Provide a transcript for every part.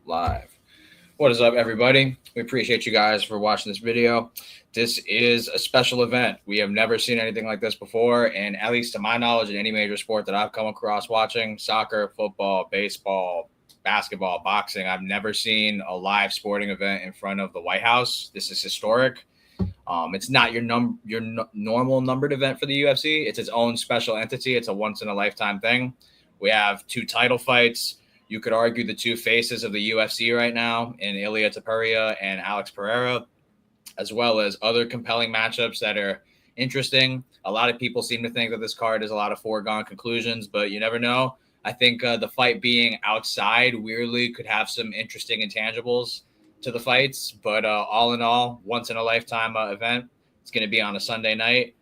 Live. What is up, everybody? We appreciate you guys for watching this video. This is a special event. We have never seen anything like this before, and at least to my knowledge, in any major sport that I've come across watching, soccer, football, baseball, basketball, boxing, I've never seen a live sporting event in front of the White House. This is historic. It's not your normal numbered event for the UFC. It's its own special entity. It's a once in a lifetime thing. We have two title fights. You could argue the two faces of the UFC right now in Ilia Topuria and Alex Pereira, as well as other compelling matchups that are interesting. A lot of people seem to think that this card is a lot of foregone conclusions, but you never know. I think the fight being outside weirdly could have some interesting intangibles to the fights, but all in all, once in a lifetime event. It's going to be on a Sunday night.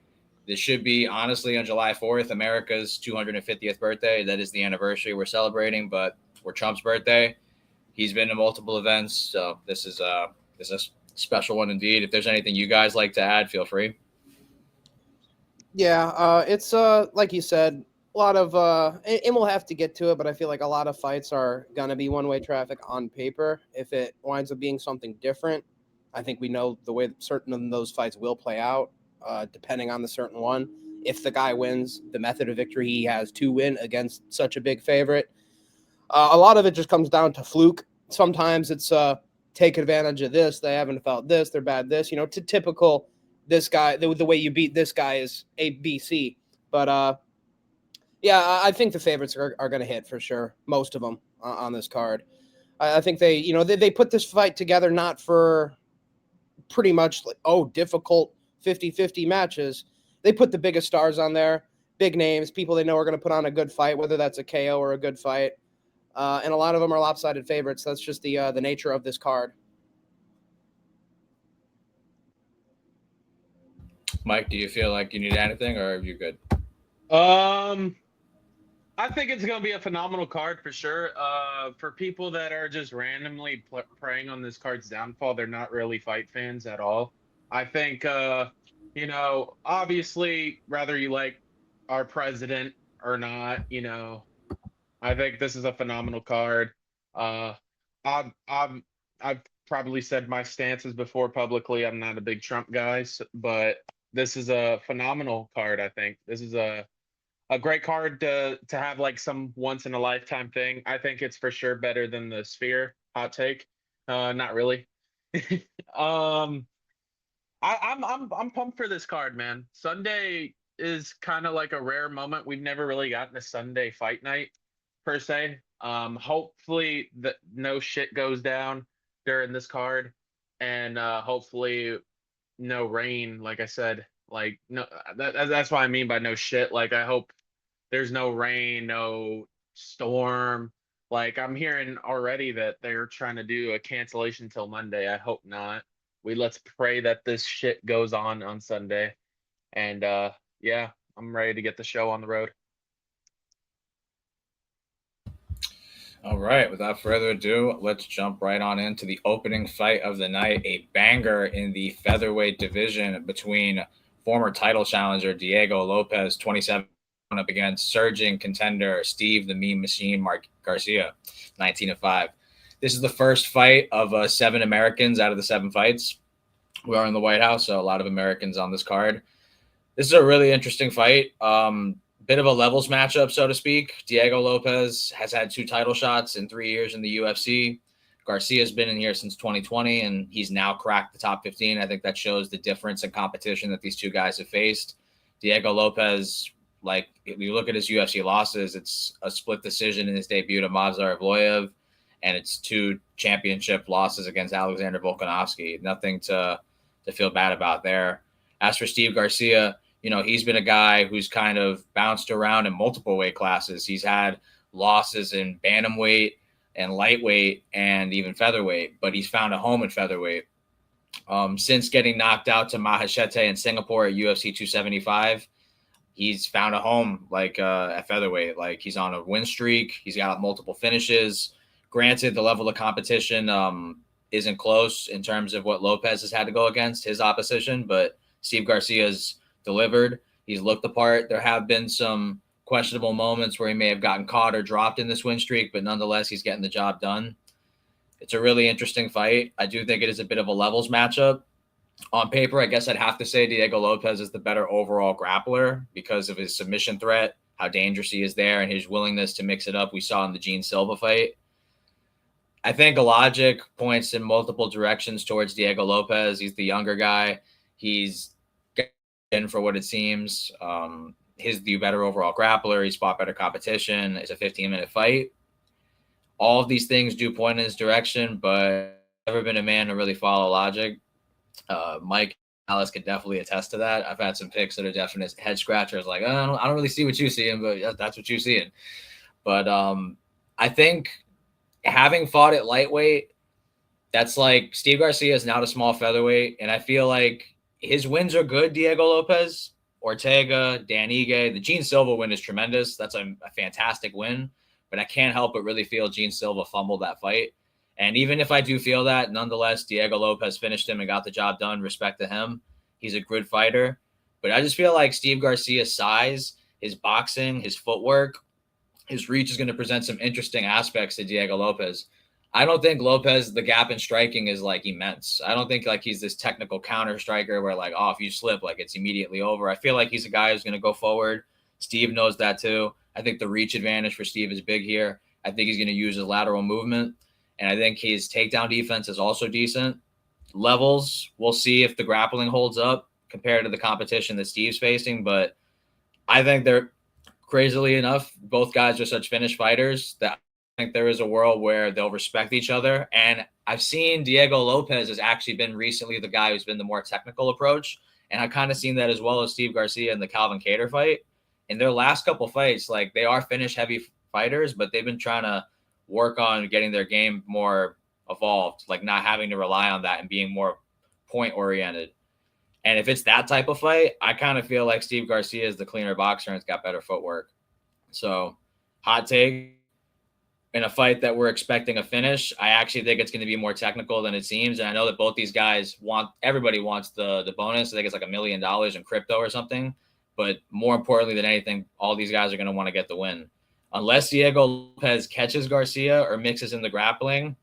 This should be honestly on July 4th, America's 250th birthday. That is the anniversary we're celebrating, but for Trump's birthday, he's been to multiple events, so this is a special one indeed. If there's anything you guys like to add, feel free. Yeah, it's like you said, a lot of and we'll have to get to it, but I feel like a lot of fights are gonna be one-way traffic on paper. If it winds up being something different, I think we know the way certain of those fights will play out, depending on the certain one. If the guy wins, the method of victory he has to win against such a big favorite. A lot of it just comes down to fluke. Sometimes it's take advantage of this. They haven't felt this. They're bad this. You know, typical this guy, the way you beat this guy is A, B, C. But yeah, I think the favorites are going to hit for sure. Most of them on this card. I think they put this fight together not for pretty much like, difficult 50-50 matches. They put the biggest stars on there, big names, people they know are going to put on a good fight, whether that's a KO or a good fight. And a lot of them are lopsided favorites. That's just the nature of this card. Mike, do you feel like you need anything, or are you good? I think it's going to be a phenomenal card for sure. For people that are just randomly preying on this card's downfall, they're not really fight fans at all. I think, obviously, whether you like our president or not, I think this is a phenomenal card. I've probably said my stances before publicly. I'm not a big Trump guy, but this is a phenomenal card. I think this is a great card to have like some once in a lifetime thing. I think it's for sure better than the Sphere. Hot take. Not really. I'm pumped for this card, man. Sunday is kind of like a rare moment. We've never really gotten a Sunday fight night per se. Hopefully no shit goes down during this card, and hopefully no rain. Like I said, like no, that's what I mean by no shit. Like I hope there's no rain, no storm. Like I'm hearing already that they're trying to do a cancellation till Monday. I hope not. Let's pray that this shit goes on Sunday. And yeah, I'm ready to get the show on the road. All right, without further ado, let's jump right on into the opening fight of the night. A banger in the featherweight division between former title challenger Diego Lopez, 27, up against surging contender Steve the Meme Machine Mark Garcia, 19-5. This is the first fight of 7 Americans out of the 7 fights. We are in the White House, so a lot of Americans on this card. This is a really interesting fight. Bit of a levels matchup, so to speak. Diego Lopez has had 2 title shots in 3 years in the UFC. Garcia's been in here since 2020, and he's now cracked the top 15. I think that shows the difference in competition that these two guys have faced. Diego Lopez, like, if you look at his UFC losses, it's a split decision in his debut to Movsar Evloev, and it's 2 championship losses against Alexander Volkanovski. Nothing to feel bad about there. As for Steve Garcia, he's been a guy who's kind of bounced around in multiple weight classes. He's had losses in bantamweight and lightweight and even featherweight, but he's found a home in featherweight. Since getting knocked out to Maheshate in Singapore at UFC 275, he's found a home at featherweight. Like, he's on a win streak. He's got multiple finishes. Granted, the level of competition isn't close in terms of what Lopez has had to go against his opposition, but Steve Garcia's delivered. He's looked the part. There have been some questionable moments where he may have gotten caught or dropped in this win streak, but nonetheless, he's getting the job done. It's a really interesting fight. I do think it is a bit of a levels matchup. On paper, I guess I'd have to say Diego Lopez is the better overall grappler because of his submission threat, how dangerous he is there, and his willingness to mix it up. We saw in the Gene Silva fight. I think logic points in multiple directions towards Diego Lopez. He's the younger guy. He's in for what it seems. He's the better overall grappler. He's fought better competition. It's a 15-minute fight. All of these things do point in his direction, but I've never been a man to really follow logic. Mike Alice could definitely attest to that. I've had some picks that are definite head scratchers, like I don't really see what you see, but that's what you see. But I think having fought at lightweight, that's like Steve Garcia is now the small featherweight, and I feel like his wins are good. Diego Lopez, Ortega, Dan Ige, the Gene Silva win is tremendous. That's a fantastic win, but I can't help but really feel Gene Silva fumbled that fight. And even if I do feel that, nonetheless, Diego Lopez finished him and got the job done. Respect to him. He's a good fighter. But I just feel like Steve Garcia's size, his boxing, his footwork, his reach is going to present some interesting aspects to Diego Lopez. I don't think Lopez, the gap in striking is like immense. I don't think like he's this technical counter striker where like, oh, if you slip, like it's immediately over. I feel like he's a guy who's going to go forward. Steve knows that too. I think the reach advantage for Steve is big here. I think he's going to use his lateral movement. And I think his takedown defense is also decent. Levels, we'll see if the grappling holds up compared to the competition that Steve's facing. But I think they're crazily enough, both guys are such finished fighters that I think there is a world where they'll respect each other. And I've seen Diego Lopez has actually been recently the guy who's been the more technical approach. And I've kind of seen that as well as Steve Garcia in the Calvin Kattar fight. In their last couple fights, like they are finish heavy fighters, but they've been trying to work on getting their game more evolved, like not having to rely on that and being more point oriented. And if it's that type of fight, I kind of feel like Steve Garcia is the cleaner boxer and it's got better footwork. So hot take, in a fight that we're expecting a finish, I actually think it's going to be more technical than it seems. And I know that both these guys everybody wants the bonus. I think it's like $1 million in crypto or something. But more importantly than anything, all these guys are going to want to get the win. Unless Diego Lopez catches Garcia or mixes in the grappling,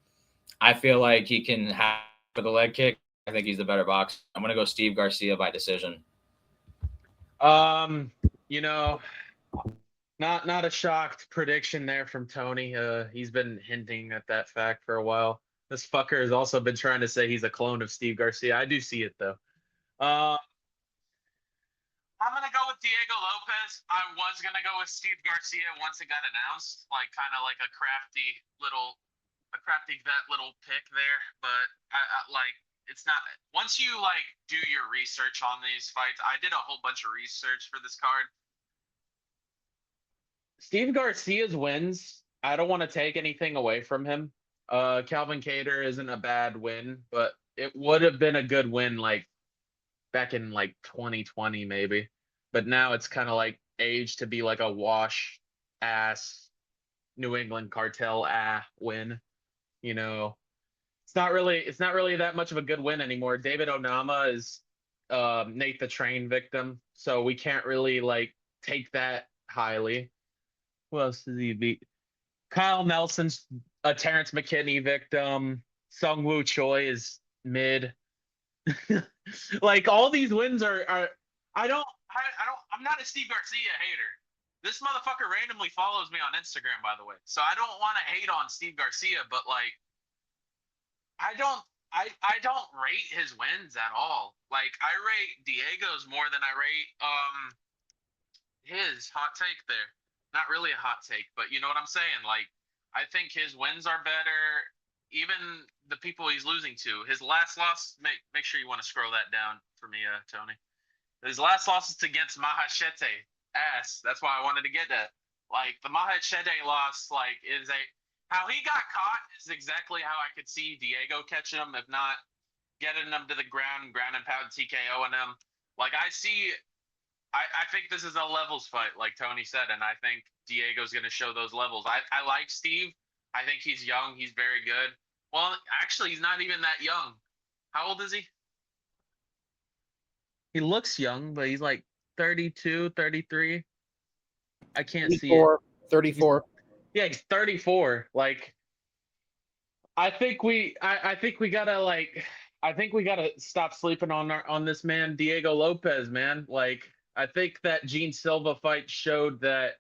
I feel like he can have the leg kick. I think he's the better boxer. I'm going to go Steve Garcia by decision. You know, not a shocked prediction there from Tony. He's been hinting at that fact for a while. This fucker has also been trying to say he's a clone of Steve Garcia. I do see it though. I'm gonna go with Diego Lopez. I was gonna go with Steve Garcia once it got announced, like kind of like a crafty vet little pick there. But I like it's not. Once you like do your research on these fights, I did a whole bunch of research for this card. Steve Garcia's wins, I don't want to take anything away from him. Calvin Kattar isn't a bad win, but it would have been a good win like back in like 2020 maybe. But now it's kind of like age to be like a wash ass New England cartel win. You know, it's not really that much of a good win anymore. David Onama is Nate the Train victim, so we can't really like take that highly. Who else did he beat? Kyle Nelson's a Terrence McKinney victim. Sung Woo Choi is mid. Like all these wins are I'm not a Steve Garcia hater. This motherfucker randomly follows me on Instagram, by the way. So I don't want to hate on Steve Garcia, but like I don't rate his wins at all. Like I rate Diego's more than I rate his. Hot take there. Not really a hot take, but you know what I'm saying? Like I think his wins are better. Even the people he's losing to. His last loss, make sure you want to scroll that down for me, Tony. His last loss is against Mahachete. Ass. That's why I wanted to get that. Like the Mahachete loss, like how he got caught is exactly how I could see Diego catching him, if not getting him to the ground and pound TKO and him. Like I think this is a levels fight, like Tony said, and I think Diego's gonna show those levels. I like Steve. I think he's young. He's very good. Well, actually, he's not even that young. How old is he? He looks young, but he's like 32, 33. I can't see it. 34. Yeah, he's 34. Like, I think I think we gotta I think we gotta stop sleeping on this man Diego Lopez, man. Like I think that Gene Silva fight showed that,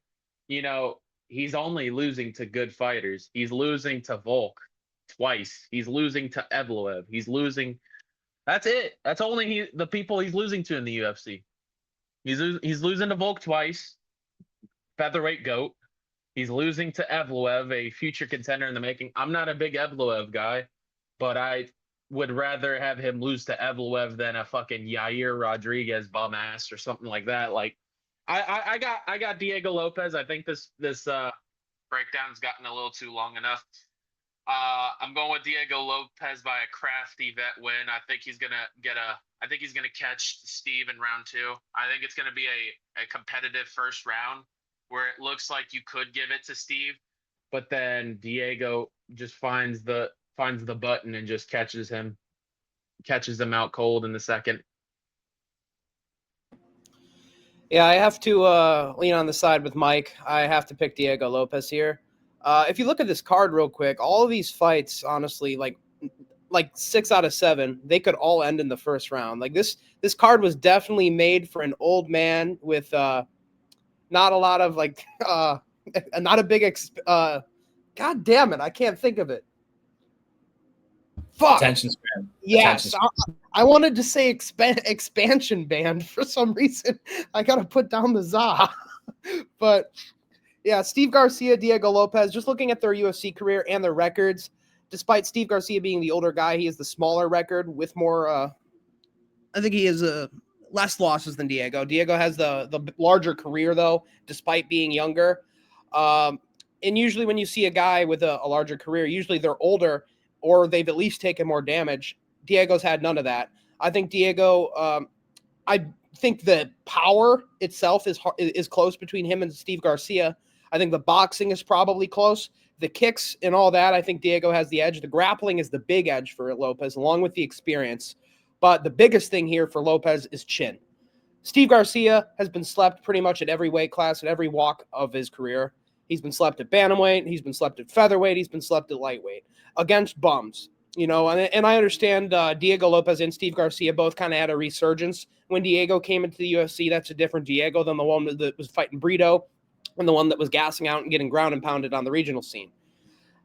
you know, he's only losing to good fighters. He's losing to Volk twice. He's losing to Evloev. He's losing. That's it. That's only the people he's losing to in the UFC. He's losing to Volk twice, featherweight goat. He's losing to Evloev, a future contender in the making. I'm not a big Evloev guy, but I would rather have him lose to Evloev than a fucking Yair Rodriguez bum ass or something like that. Like, I got Diego Lopez. I think this breakdown's gotten a little too long enough. I'm going with Diego Lopez by a crafty vet win. I think he's gonna get a. I think he's gonna catch Steve in round two. I think it's gonna be a competitive first round where it looks like you could give it to Steve, but then Diego just finds the button and just catches him out cold in the second. Yeah, I have to lean on the side with Mike. I have to pick Diego Lopez here. If you look at this card real quick, all of these fights, honestly, like 6 out of 7, they could all end in the first round. Like this card was definitely made for an old man with not a lot of not a big God damn it, I can't think of it. Fuck. Attention span. Yes, Attention span. I wanted to say expansion band for some reason. I gotta put down the za. But yeah, Steve Garcia, Diego Lopez, just looking at their UFC career and their records, despite Steve Garcia being the older guy, he has the smaller record with more, I think he has less losses than Diego. Diego has the larger career, though, despite being younger. And usually when you see a guy with a larger career, usually they're older or they've at least taken more damage. Diego's had none of that. I think Diego, I think the power itself is close between him and Steve Garcia. I think the boxing is probably close. The kicks and all that, I think Diego has the edge. The grappling is the big edge for Lopez, along with the experience. But the biggest thing here for Lopez is chin. Steve Garcia has been slept pretty much at every weight class, at every walk of his career. He's been slept at bantamweight. He's been slept at featherweight. He's been slept at lightweight against bums. You know, and I understand Diego Lopez and Steve Garcia both kind of had a resurgence. When Diego came into the UFC, that's a different Diego than the one that was fighting Brito and the one that was gassing out and getting ground and pounded on the regional scene.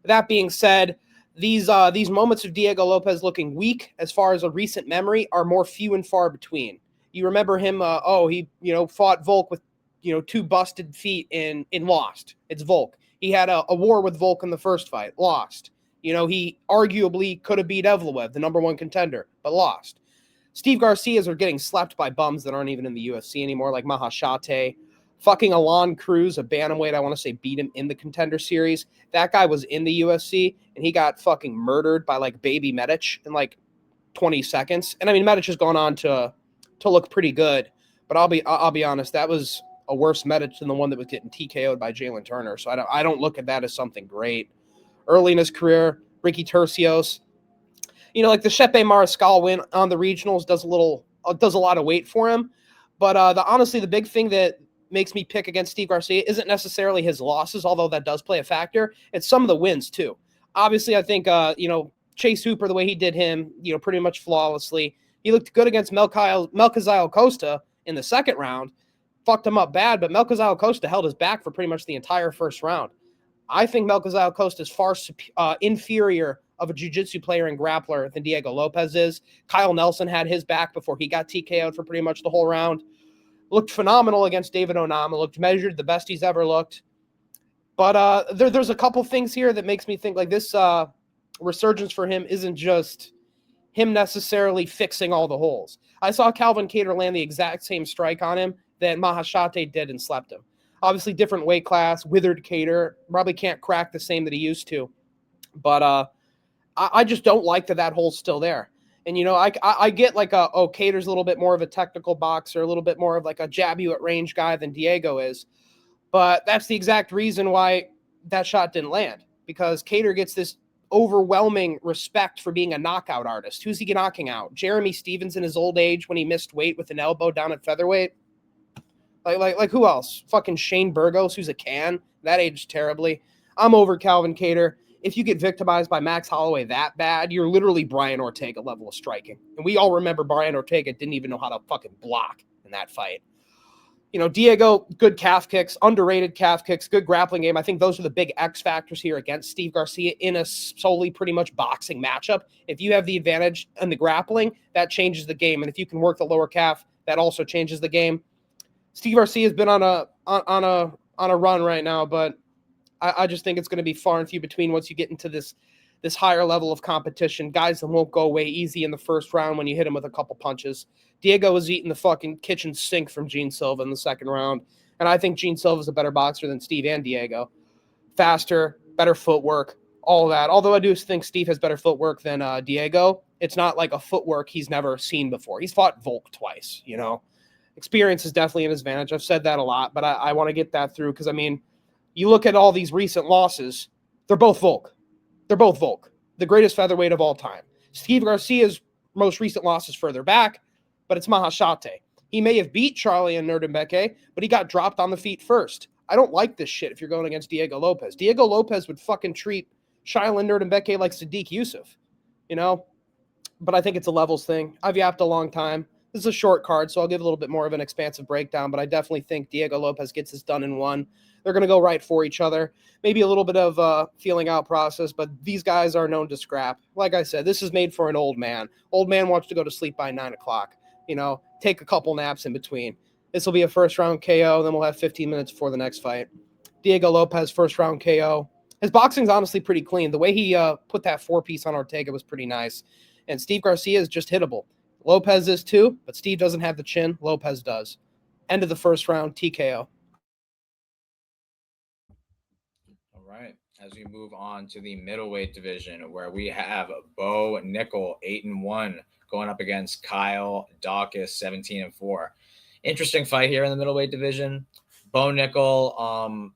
That being said, these moments of Diego Lopez looking weak as far as a recent memory are more few and far between. You remember him, he fought Volk with 2 busted feet and lost. It's Volk. He had a war with Volk in the first fight, lost. He arguably could have beat Evloev, the number 1 contender, but lost. Steve Garcia's are getting slapped by bums that aren't even in the UFC anymore, like Mahashate. Fucking Alon Cruz, a bantamweight, I want to say beat him in the Contender Series. That guy was in the UFC, and he got fucking murdered by, Baby Medic in, 20 seconds. And, I mean, Medic has gone on to look pretty good. But I'll be honest, that was a worse Medic than the one that was getting TKO'd by Jalen Turner. So I don't look at that as something great. Early in his career, Ricky Tercios, the Shepe Mariscal win on the regionals does a lot of weight for him. But honestly, the big thing that makes me pick against Steve Garcia isn't necessarily his losses, although that does play a factor. It's some of the wins too. Obviously, I think Chase Hooper, the way he did him, pretty much flawlessly. He looked good against Melchizedek Costa in the second round, fucked him up bad, but Melchizedek Costa held his back for pretty much the entire first round. I think Melchizedek Costa is far inferior of a jiu-jitsu player and grappler than Diego Lopez is. Kyle Nelson had his back before he got TKO'd for pretty much the whole round. Looked phenomenal against David Onama. Looked measured, the best he's ever looked. But there's a couple things here that makes me think this resurgence for him isn't just him necessarily fixing all the holes. I saw Calvin Kattar land the exact same strike on him that Mahashate did and slept him. Obviously, different weight class, withered Kattar. Probably can't crack the same that he used to. But I just don't like that hole's still there. And, I get Kattar's a little bit more of a technical boxer, a little bit more of a jab you at range guy than Diego is. But that's the exact reason why that shot didn't land, because Kattar gets this overwhelming respect for being a knockout artist. Who's he knocking out? Jeremy Stevens in his old age when he missed weight with an elbow down at featherweight? Like who else? Fucking Shane Burgos, who's a can. That aged terribly. I'm over Calvin Kattar. if you get victimized by Max Holloway that bad, you're literally Brian Ortega level of striking. And we all remember Brian Ortega didn't even know how to fucking block in that fight. You know, Diego, good calf kicks, underrated calf kicks, good grappling game. I think those are the big X factors here against Steve Garcia in a solely pretty much boxing matchup. If you have the advantage in the grappling, that changes the game. And if you can work the lower calf, that also changes the game. Steve Garcia has been on a run right now, but I just think it's going to be far and few between once you get into this higher level of competition. Guys that won't go away easy in the first round when you hit him with a couple punches. Diego was eating the fucking kitchen sink from Gene Silva in the second round, and I think Gene Silva is a better boxer than Steve and Diego. Faster, better footwork, all that. Although I do think Steve has better footwork than Diego, it's not like a footwork he's never seen before. He's fought Volk twice, you know. Experience is definitely an advantage. I've said that a lot, but I want to get that through because, I mean, you look at all these recent losses, they're both Volk. They're both Volk, the greatest featherweight of all time. Steve Garcia's most recent loss is further back, but it's Mahashate. He may have beat Charlie and Nerdembeke, but he got dropped on the feet first. I don't like this shit if you're going against Diego Lopez. Diego Lopez would fucking treat Shailin Nerdembeke like Sadiq Yusuf, you know? But I think it's a levels thing. I've yapped a long time. This is a short card, so I'll give a little bit more of an expansive breakdown, but I definitely think Diego Lopez gets this done in one. They're going to go right for each other. Maybe a little bit of feeling out process, but these guys are known to scrap. Like I said, this is made for an old man. Old man wants to go to sleep by 9 o'clock. You know, take a couple naps in between. This will be a first-round KO. Then we'll have 15 minutes before the next fight. Diego Lopez, first-round KO. His boxing's honestly pretty clean. The way he put that four-piece on Ortega was pretty nice. And Steve Garcia is just hittable. Lopez is too, but Steve doesn't have the chin. Lopez does. End of the first round, TKO. All right. As we move on to the middleweight division, where we have Bo Nickel 8-1 going up against Kyle Daukaus 17-4. Interesting fight here in the middleweight division. Bo Nickel,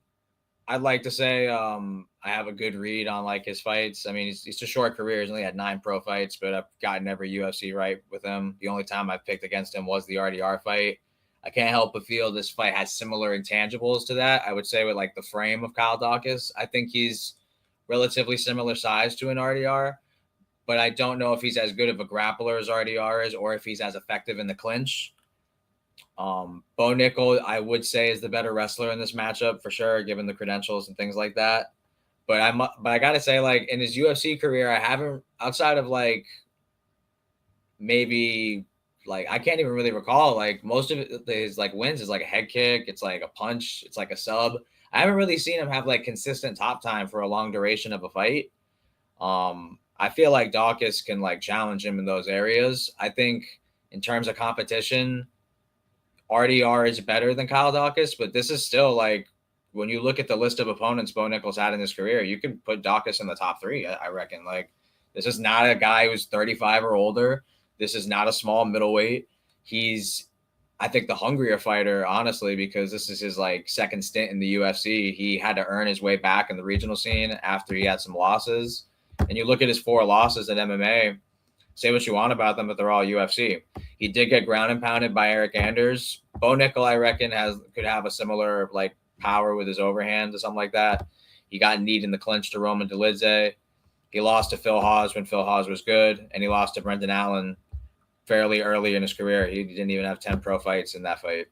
I'd like to say I have a good read on like his fights. I mean, it's a short career. He's only had 9 pro fights, but I've gotten every UFC right with him. The only time I picked against him was the RDR fight. I can't help but feel this fight has similar intangibles to that. I would say with like the frame of Kyle Daukaus. I think he's relatively similar size to an RDR, but I don't know if he's as good of a grappler as RDR is or if he's as effective in the clinch. Bo Nickel, I would say, is the better wrestler in this matchup for sure, given the credentials and things like that. But I gotta say, like in his UFC career, I haven't, outside of like maybe like I can't even really recall like most of his like wins is like a head kick, it's like a punch, it's like a sub. I haven't really seen him have like consistent top time for a long duration of a fight. I feel like Daukaus can like challenge him in those areas. I think in terms of competition, RDR is better than Kyle Daukaus, but this is still like when you look at the list of opponents Bo Nickel's had in his career, you can put Daukaus in the top 3. I reckon. Like this is not a guy who's 35 or older. This is not a small middleweight. He's, I think, the hungrier fighter, honestly, because this is his like second stint in the UFC. He had to earn his way back in the regional scene after he had some losses. And you look at his 4 losses in MMA, say what you want about them, but they're all UFC. He did get ground and pounded by Eric Anders. Bo Nickel, I reckon, could have a similar like power with his overhand or something like that. He got kneed in the clinch to Roman Dolidze. He lost to Phil Hawes when Phil Hawes was good, and he lost to Brendan Allen fairly early in his career. He didn't even have 10 pro fights in that fight.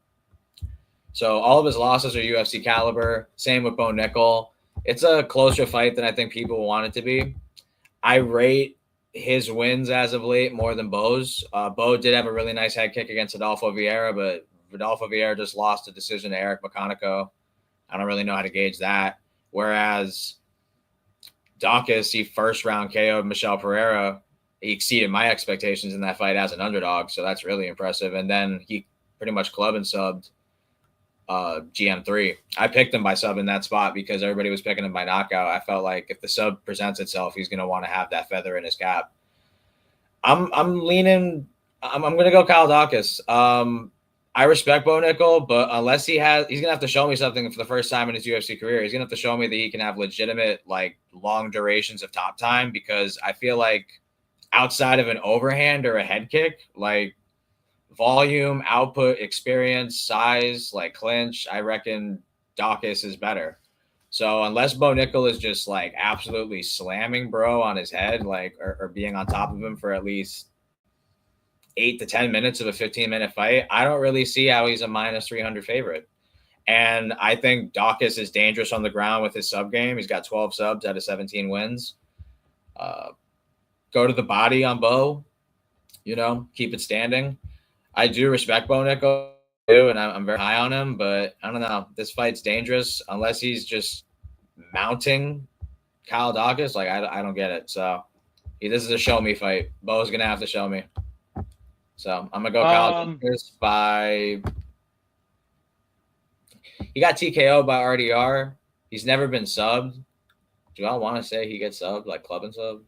So all of his losses are UFC caliber. Same with Bo Nickel. It's a closer fight than I think people want it to be. I rate his wins as of late more than Bo's. Bo did have a really nice head kick against Adolfo Vieira, but Adolfo Vieira just lost a decision to Eric McConico. I don't really know how to gauge that. Whereas Daukaus, he first round KO'd Michel Pereira. He exceeded my expectations in that fight as an underdog, so that's really impressive. And then he pretty much club and subbed GM3. I picked him by sub in that spot because everybody was picking him by knockout. I felt like if the sub presents itself, he's going to want to have that feather in his cap. I'm leaning. I'm going to go Kyle Daukaus. I respect Bo Nickel, but unless he's going to have to show me something for the first time in his UFC career. He's going to have to show me that he can have legitimate, like, long durations of top time, because I feel like outside of an overhand or a head kick, like volume, output, experience, size, like clinch, I reckon Daukaus is better. So unless Bo Nickel is just like absolutely slamming bro on his head, like or being on top of him for at least 8 to 10 minutes of a 15-minute fight, I don't really see how he's a minus 300 favorite. And I think Daukaus is dangerous on the ground with his sub game. He's got 12 subs out of 17 wins. Go to the body on Bo, keep it standing. I do respect Bo Nickel too, and I'm very high on him, but I don't know. This fight's dangerous unless he's just mounting Kyle Daukaus. Like, I don't get it. So this is a show me fight. Bo's going to have to show me. So I'm going to go Kyle Daukaus by. He got TKO by RDR. He's never been subbed. Do y'all want to say he gets subbed, like club and sub?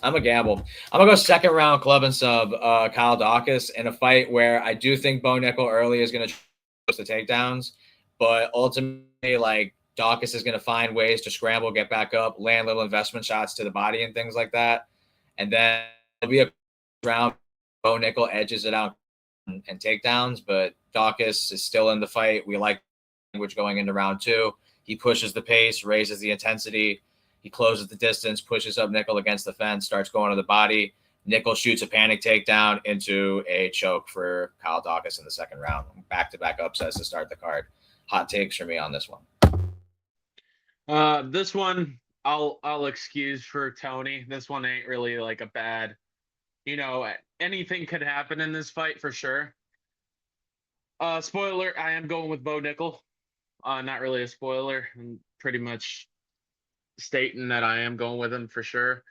I'm a gamble. I'm going to go second round club and sub Kyle Daukaus in a fight where I do think Bo Nickel early is going to the takedowns, but ultimately, like, Daukaus is going to find ways to scramble, get back up, land little investment shots to the body and things like that. And then it'll be a round. Bo Nickel edges it out and takedowns, but Daukaus is still in the fight. We like language going into round 2. He pushes the pace, raises the intensity. He closes the distance, pushes up Nickel against the fence, starts going to the body. Nickel shoots a panic takedown into a choke for Kyle Daukaus in the second round. Back-to-back upsets to start the card. Hot takes for me on this one. This one I'll excuse for Tony. This one ain't really like a bad, anything could happen in this fight for sure. Spoiler, I am going with Bo Nickel. Not really a spoiler. I'm pretty much stating that I am going with him for sure.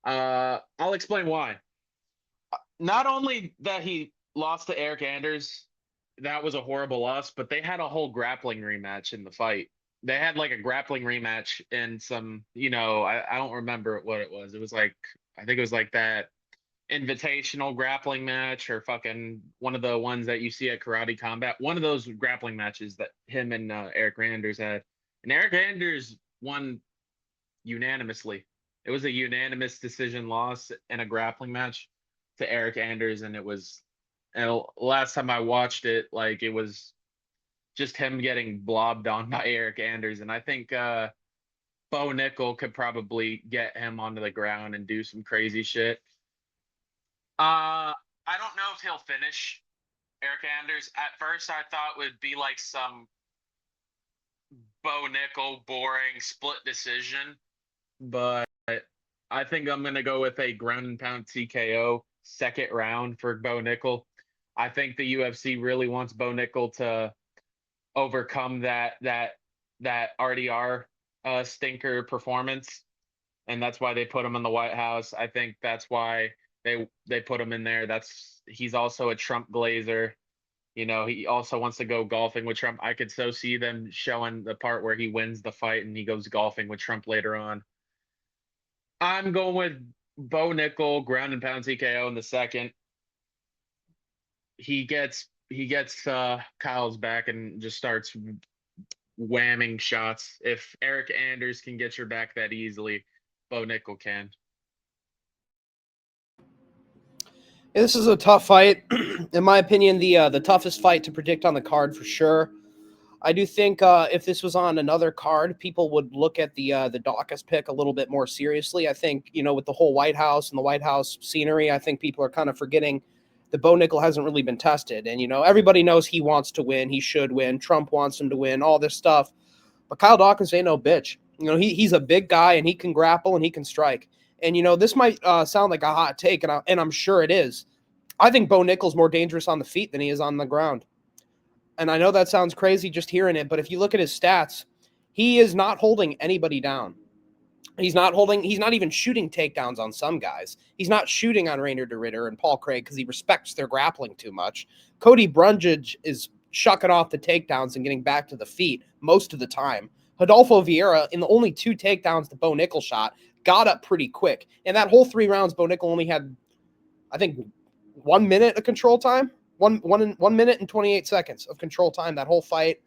I'll explain why. Not only that he lost to Eric Anders, that was a horrible loss, but they had a whole grappling rematch in the fight. They had like a grappling rematch and some, I don't remember what it was. It was like, I think it was like that invitational grappling match or fucking one of the ones that you see at Karate Combat. One of those grappling matches that him and Eric Anders had. And Eric Anders won unanimously. It was a unanimous decision loss in a grappling match to Eric Anders, and last time I watched it, like, it was just him getting blobbed on by Eric Anders, and I think Bo Nickel could probably get him onto the ground and do some crazy shit. I don't know if he'll finish Eric Anders. At first, I thought it would be like some Bo Nickel boring split decision, but I think I'm going to go with a ground and pound TKO second round for Bo Nickel. I think the UFC really wants Bo Nickel to overcome that RDR stinker performance, and that's why they put him in the White House. I think that's why they put him in there. He's also a Trump glazer. He also wants to go golfing with Trump. I could so see them showing the part where he wins the fight and he goes golfing with Trump later on. I'm going with Bo Nickel, ground and pound TKO in the second. He gets Kyle's back and just starts whamming shots. If Eric Anders can get your back that easily, Bo Nickel can. This is a tough fight. In my opinion, the toughest fight to predict on the card for sure. I do think if this was on another card, people would look at the Daukaus pick a little bit more seriously. I think, with the whole White House and the White House scenery, I think people are kind of forgetting that Bo Nickel hasn't really been tested. And, everybody knows he wants to win. He should win. Trump wants him to win, all this stuff. But Kyle Daukaus ain't no bitch. He's a big guy, and he can grapple, and he can strike. And, this might sound like a hot take, and I'm sure it is. I think Bo Nickel's more dangerous on the feet than he is on the ground. And I know that sounds crazy just hearing it, but if you look at his stats, he is not holding anybody down. He's not even shooting takedowns on some guys. He's not shooting on Rainier DeRitter and Paul Craig because he respects their grappling too much. Cody Brundage is shucking off the takedowns and getting back to the feet most of the time. Rodolfo Vieira, in the only 2 takedowns the Bo Nickel shot, got up pretty quick. And that whole 3 rounds, Bo Nickel only had, I think, 1 minute of control time. 1 minute and 28 seconds of control time that whole fight.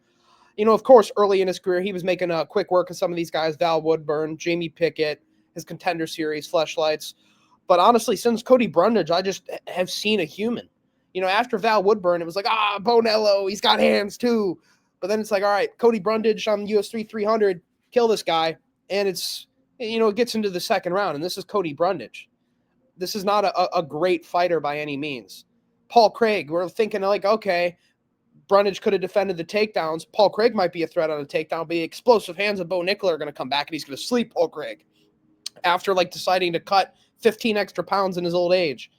Of course, early in his career, he was making a quick work of some of these guys, Val Woodburn, Jamie Pickett, his Contender Series, Fleshlights. But honestly, since Cody Brundage, I just have seen a human. After Val Woodburn, it was like, Bonello, he's got hands too. But then it's like, all right, Cody Brundage on UFC 300, kill this guy. And it's, it gets into the second round. And this is Cody Brundage. This is not a great fighter by any means. Paul Craig, we're thinking like, okay, Brundage could have defended the takedowns. Paul Craig might be a threat on a takedown, but the explosive hands of Bo Nickal are going to come back and he's going to sleep Paul Craig after like deciding to cut 15 extra pounds in his old age.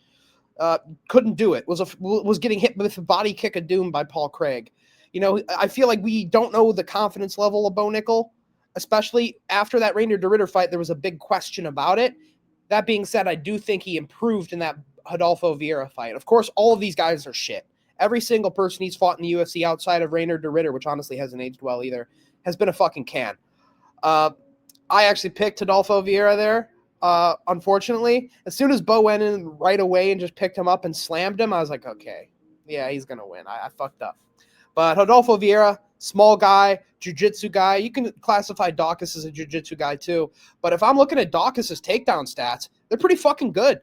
Couldn't do it. Was getting hit with a body kick of doom by Paul Craig. I feel like we don't know the confidence level of Bo Nickal, especially after that Reinier de Ridder fight. There was a big question about it. That being said, I do think he improved in that Rodolfo Vieira fight. Of course, all of these guys are shit. Every single person he's fought in the UFC outside of Reinier de Ridder, which honestly hasn't aged well either, has been a fucking can. I actually picked Rodolfo Vieira there. Unfortunately, as soon as Bo went in right away and just picked him up and slammed him, I was like, okay, yeah, he's going to win. I fucked up. But Rodolfo Vieira, small guy, jiu-jitsu guy. You can classify Daukaus as a jiu-jitsu guy too. But if I'm looking at Daukaus' takedown stats, they're pretty fucking good.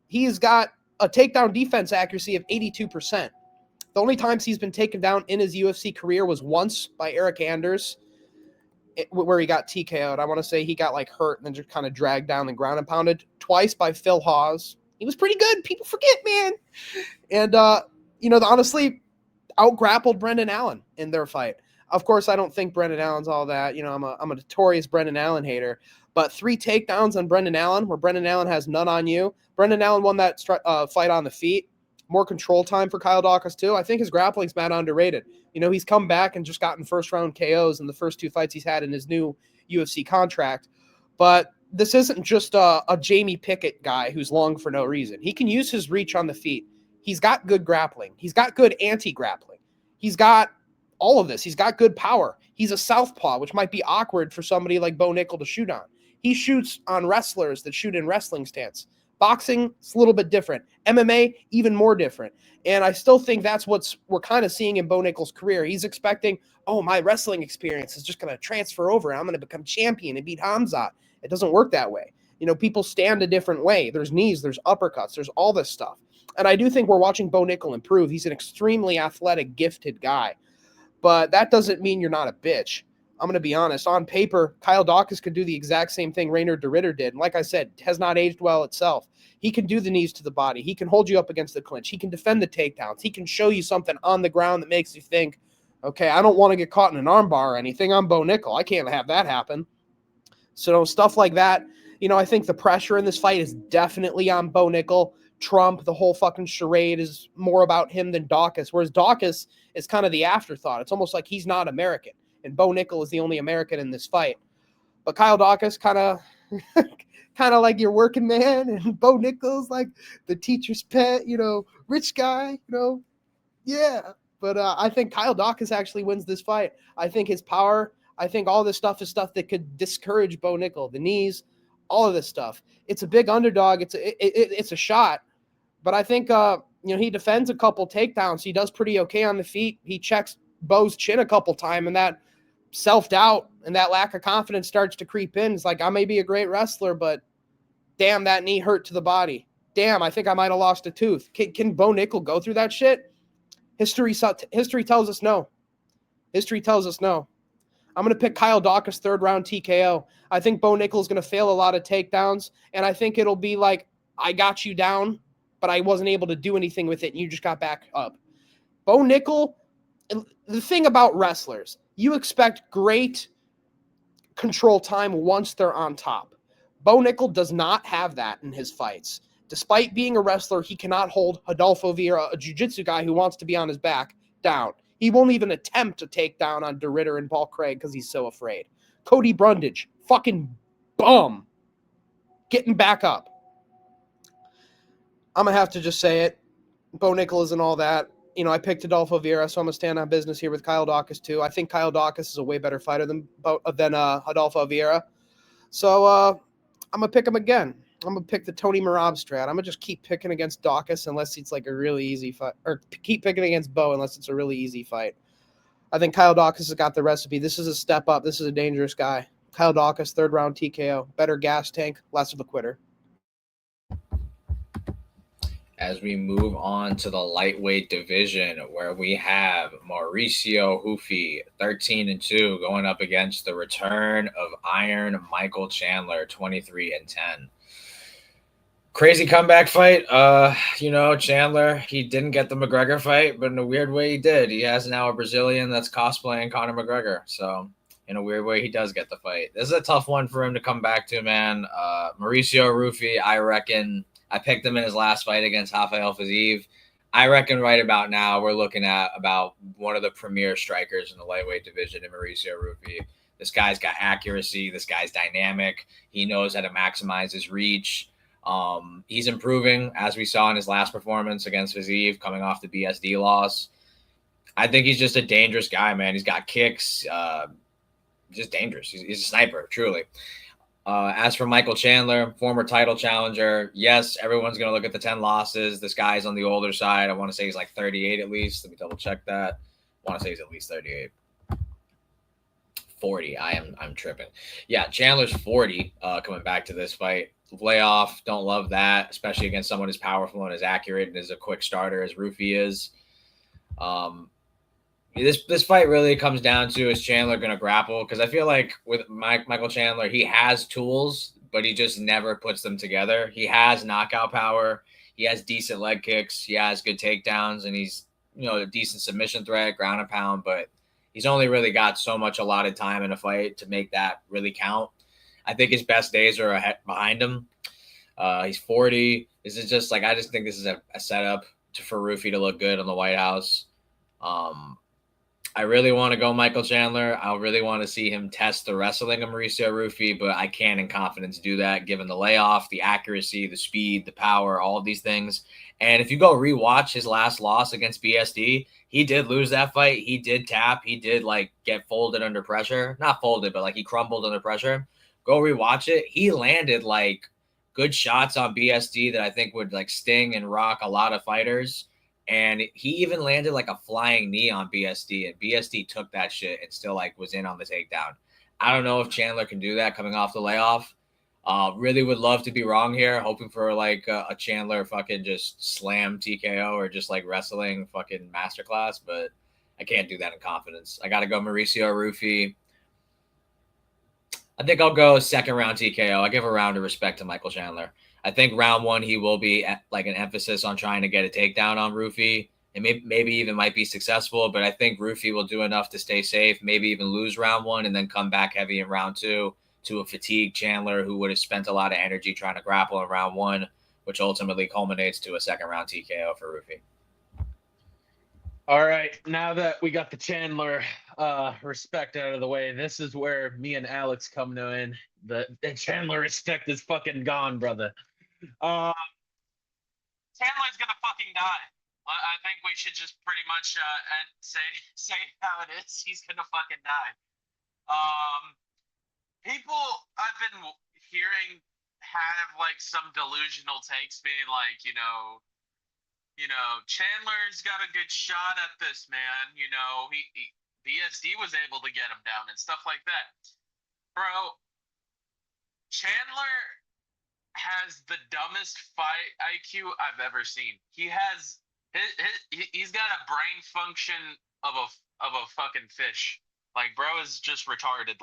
He's got a takedown defense accuracy of 82%. The only times he's been taken down in his UFC career was once by Eric Anders, where he got TKO'd. I want to say he got like hurt and then just kind of dragged down and ground and pounded. Twice by Phil Hawes. He was pretty good. People forget, man. And, honestly, out-grappled Brendan Allen in their fight. Of course, I don't think Brendan Allen's all that. I'm a notorious Brendan Allen hater. But 3 takedowns on Brendan Allen, where Brendan Allen has none on you. Brendan Allen won that fight on the feet. More control time for Kyle Daukaus, too. I think his grappling's mad underrated. He's come back and just gotten first-round KOs in the first 2 fights he's had in his new UFC contract. But this isn't just a Jamie Pickett guy who's long for no reason. He can use his reach on the feet. He's got good grappling. He's got good anti-grappling. He's got all of this. He's got good power. He's a southpaw, which might be awkward for somebody like Bo Nickal to shoot on. He shoots on wrestlers that shoot in wrestling stance. Boxing, it's a little bit different. MMA, even more different. And I still think that's what we're kind of seeing in Bo Nickal's career. He's expecting, my wrestling experience is just going to transfer over. I'm going to become champion and beat Hamzat. It doesn't work that way. People stand a different way. There's knees, there's uppercuts, there's all this stuff. And I do think we're watching Bo Nickal improve. He's an extremely athletic, gifted guy. But that doesn't mean you're not a bitch. I'm going to be honest. On paper, Kyle Daukaus could do the exact same thing Reinier de Ridder did. And like I said, has not aged well itself. He can do the knees to the body. He can hold you up against the clinch. He can defend the takedowns. He can show you something on the ground that makes you think, okay, I don't want to get caught in an armbar or anything. I'm Bo Nickal. I can't have that happen. So stuff like that. I think the pressure in this fight is definitely on Bo Nickal. Trump, the whole fucking charade is more about him than Daukaus, whereas Daukaus is kind of the afterthought. It's almost like he's not American, and Bo Nickal is the only American in this fight. But Kyle Daukaus kind of like your working man, and Bo Nickal's like the teacher's pet, rich guy, yeah. But I think Kyle Daukaus actually wins this fight. I think his power, I think all this stuff is stuff that could discourage Bo Nickal, the knees, all of this stuff. It's a big underdog. It's a shot. But I think, he defends a couple takedowns. He does pretty okay on the feet. He checks Bo's chin a couple times, and that self-doubt and that lack of confidence starts to creep in. It's like, I may be a great wrestler, but damn, that knee hurt to the body. Damn, I think I might have lost a tooth. Can Bo Nickal go through that shit? History tells us no. History tells us no. I'm going to pick Kyle Daukaus 3rd round TKO. I think Bo Nickal is going to fail a lot of takedowns, and I think it'll be like, I got you down, but I wasn't able to do anything with it, and you just got back up. Bo Nickal, the thing about wrestlers, you expect great control time once they're on top. Bo Nickal does not have that in his fights. Despite being a wrestler, he cannot hold Rodolfo Vieira, a jiu-jitsu guy who wants to be on his back, down. He won't even attempt to take down on de Ridder and Paul Craig because he's so afraid. Cody Brundage, fucking bum, getting back up. I'm going to have to just say it. Bo Nickal isn't all that. I picked Rodolfo Vieira, so I'm going to stand on business here with Kyle Daukaus too. I think Kyle Daukaus is a way better fighter than Rodolfo Vieira. So I'm going to pick him again. I'm going to pick the Tony Merab strat. I'm going to just keep picking against Daukaus unless it's like a really easy fight, or keep picking against Bo unless it's a really easy fight. I think Kyle Daukaus has got the recipe. This is a step up. This is a dangerous guy. Kyle Daukaus, 3rd round TKO. Better gas tank, less of a quitter. as we move on to the lightweight division, where we have Mauricio Hufi, 13-2, going up against the return of Iron Michael Chandler, 23-10. Crazy comeback fight. Chandler, he didn't get the McGregor fight, but in a weird way he did. He has now a Brazilian that's cosplaying Conor McGregor. So in a weird way, he does get the fight. This is a tough one for him to come back to, man. Mauricio Rufi, I reckon I picked him in his last fight against Rafael Fiziev. I reckon right about now we're looking at about one of the premier strikers in the lightweight division in Mauricio Rufi. This guy's got accuracy. This guy's dynamic. He knows how to maximize his reach. He's improving, as we saw in his last performance against Fiziev, coming off the BSD loss. I think he's just a dangerous guy, man. He's got kicks, just dangerous. He's a sniper, truly. As for Michael Chandler, former title challenger, yes, everyone's going to look at the 10 losses. This guy's on the older side. I want to say he's like 38 at least. Let me double check that. I want to say he's at least 38. 40. I'm tripping. Yeah, Chandler's 40 coming back to this fight. Layoff, don't love that, especially against someone as powerful and as accurate and as a quick starter as Rufi is. This fight really comes down to, is Chandler going to grapple? Because I feel like with Michael Chandler, he has tools, but he just never puts them together. He has knockout power. He has decent leg kicks. He has good takedowns, and he's a decent submission threat, ground and pound. But he's only really got so much allotted time in a fight to make that really count. I think his best days are behind him. He's 40. This is just like, I just think this is a setup for Rufi to look good on the White House. I really want to go Michael Chandler. I really want to see him test the wrestling of Mauricio Rufi, but I can't in confidence do that given the layoff, the accuracy, the speed, the power, all of these things. And if you go rewatch his last loss against BSD, he did lose that fight. He did tap. He did get folded under pressure. Not folded, but he crumbled under pressure. Go rewatch it. He landed good shots on BSD that I think would sting and rock a lot of fighters. And he even landed a flying knee on BSD, and BSD took that shit and still was in on the takedown. I don't know if Chandler can do that coming off the layoff. Really would love to be wrong here, hoping for a Chandler fucking just slam TKO or just wrestling fucking masterclass, but I can't do that in confidence. I got to go Mauricio Rufi. I think I'll go second round TKO. I give a round of respect to Michael Chandler. I think round one, he will be an emphasis on trying to get a takedown on Rufi, and maybe even might be successful, but I think Rufi will do enough to stay safe, maybe even lose round one and then come back heavy in round two to a fatigued Chandler who would have spent a lot of energy trying to grapple in round one, which ultimately culminates to a second round TKO for Rufi. All right, now that we got the Chandler respect out of the way, this is where me and Alex come to in. The Chandler respect is fucking gone, brother. Chandler's gonna fucking die. I think we should just pretty much and say how it is. He's gonna fucking die. People I've been hearing have some delusional takes, being Chandler's got a good shot at this, man. He BSD was able to get him down and stuff like that. Bro, Chandler has the dumbest fight IQ I've ever seen. He's got a brain function of a fucking fish. Bro is just retarded.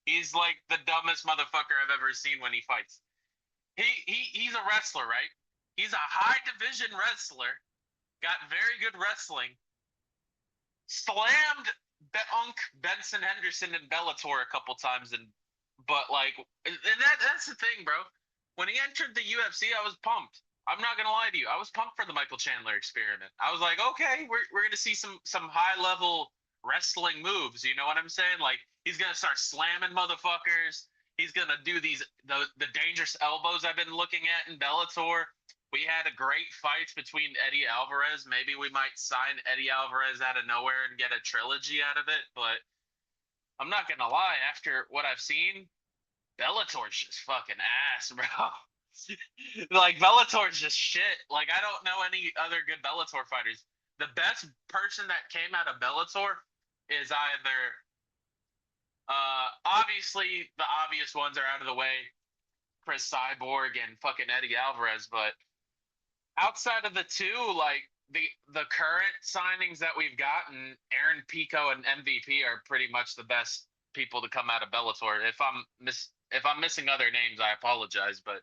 He's the dumbest motherfucker I've ever seen when he fights. He's a wrestler, right? He's a high division wrestler. Got very good wrestling. Slammed Benson Henderson in Bellator a couple times, but that's the thing, bro. When he entered the UFC, I was pumped. I'm not gonna lie to you. I was pumped for the Michael Chandler experiment. I was like, okay, we're gonna see some high level wrestling moves. You know what I'm saying? He's gonna start slamming motherfuckers. He's gonna do the dangerous elbows I've been looking at in Bellator. We had a great fight between Eddie Alvarez. Maybe we might sign Eddie Alvarez out of nowhere and get a trilogy out of it. But I'm not gonna lie, after what I've seen, Bellator's just fucking ass, bro. Bellator's just shit. I don't know any other good Bellator fighters. The best person that came out of Bellator is either obviously the obvious ones are out of the way, Chris Cyborg and fucking Eddie Alvarez, but outside of the two, like the current signings that we've gotten, Aaron Pico and MVP are pretty much the best people to come out of Bellator. If I'm missing other names, I apologize, but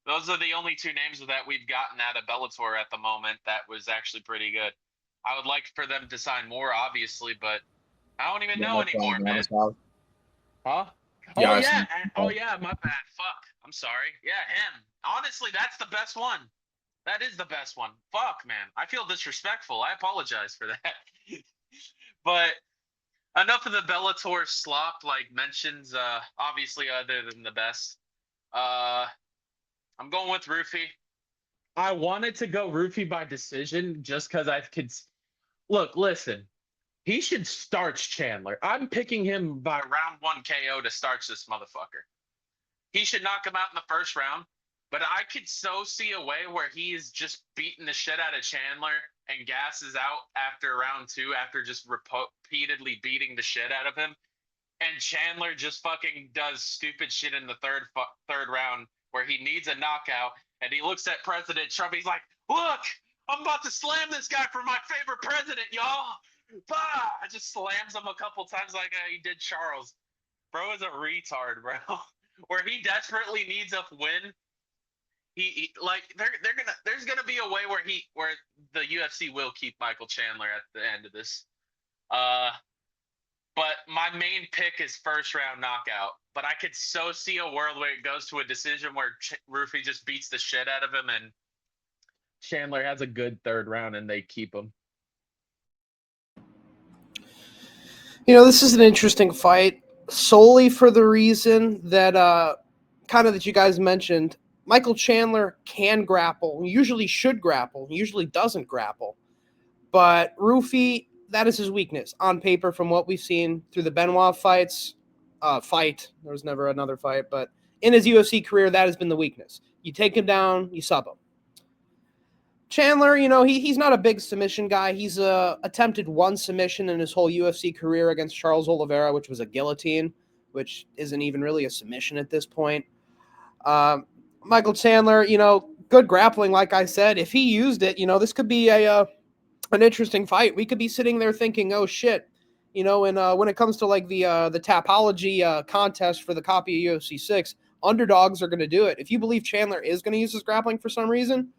those are the only two names that we've gotten out of Bellator at the moment that was actually pretty good. I would like for them to sign more, obviously, but I don't even know anymore, man. Huh? Oh yeah. Oh yeah. My bad. Fuck. I'm sorry. Yeah, him. Honestly, that's the best one. That is the best one. Fuck, man. I feel disrespectful. I apologize for that. But enough of the Bellator slop, like mentions. Obviously, other than the best. Uh, I'm going with Rufy. I wanted to go Rufy by decision just because I could. Look, listen. He should starch Chandler. I'm picking him by round 1 KO to starch this motherfucker. He should knock him out in the first round. But I could so see a way where he is just beating the shit out of Chandler and gasses out after round 2 after just repeatedly beating the shit out of him. And Chandler just fucking does stupid shit in the third round where he needs a knockout and he looks at President Trump. He's like, "Look, I'm about to slam this guy for my favorite president, y'all." Bah! I just slams him a couple times like he did Charles. Bro is a retard, bro. Where he desperately needs a win. He like they're gonna there's gonna be a way where the UFC will keep Michael Chandler at the end of this. But my main pick is first round knockout. But I could so see a world where it goes to a decision where Rufy just beats the shit out of him and Chandler has a good third round and they keep him. This is an interesting fight solely for the reason that kind of that you guys mentioned. Michael Chandler can grapple, usually should grapple, usually doesn't grapple. But Rufy, that is his weakness on paper from what we've seen through the Benoit fights. There was never another fight, but in his UFC career, that has been the weakness. You take him down, you sub him. Chandler, he's not a big submission guy. He's attempted one submission in his whole UFC career against Charles Oliveira, which was a guillotine, which isn't even really a submission at this point. Michael Chandler, good grappling, like I said. If he used it, this could be an interesting fight. We could be sitting there thinking, oh, shit. And when it comes to like the Tapology contest for the copy of UFC 6, underdogs are going to do it. If you believe Chandler is going to use his grappling for some reason,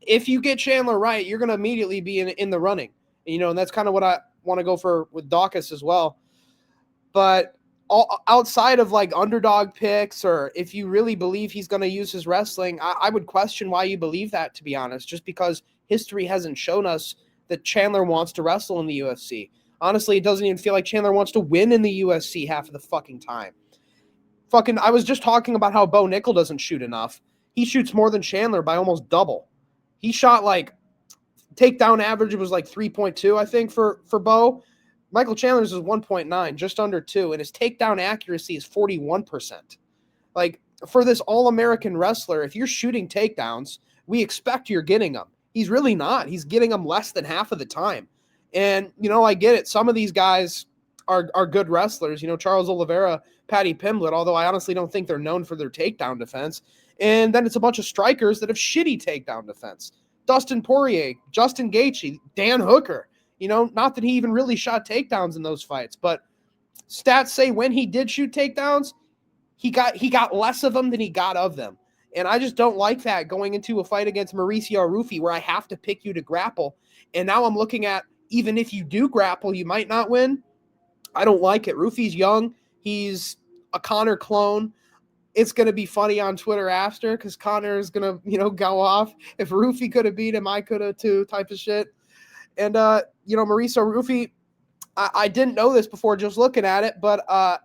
if you get Chandler right, you're going to immediately be in the running. And that's kind of what I want to go for with Daukaus as well. But outside of like underdog picks, or if you really believe he's going to use his wrestling, I would question why you believe that, to be honest, just because history hasn't shown us that Chandler wants to wrestle in the UFC. Honestly, it doesn't even feel like Chandler wants to win in the UFC half of the fucking time. I was just talking about how Bo Nickel doesn't shoot enough. He shoots more than Chandler by almost double. He shot like takedown average was like 3.2, I think, for Bo. Michael Chandler's is 1.9, just under 2, and his takedown accuracy is 41%. Like, for this all-American wrestler, if you're shooting takedowns, we expect you're getting them. He's really not. He's getting them less than half of the time. And, I get it. Some of these guys are good wrestlers. Charles Oliveira, Paddy Pimblett, although I honestly don't think they're known for their takedown defense. And then it's a bunch of strikers that have shitty takedown defense. Dustin Poirier, Justin Gaethje, Dan Hooker. Not that he even really shot takedowns in those fights, but stats say when he did shoot takedowns, he got less of them than he got of them. And I just don't like that going into a fight against Mauricio Rufy where I have to pick you to grapple. And now I'm looking at, even if you do grapple, you might not win. I don't like it. Rufy's young. He's a Conor clone. It's going to be funny on Twitter after because Conor is going to, go off. If Rufy could have beat him, I could have too, type of shit. And, Mauricio Rufy, I didn't know this before just looking at it, but I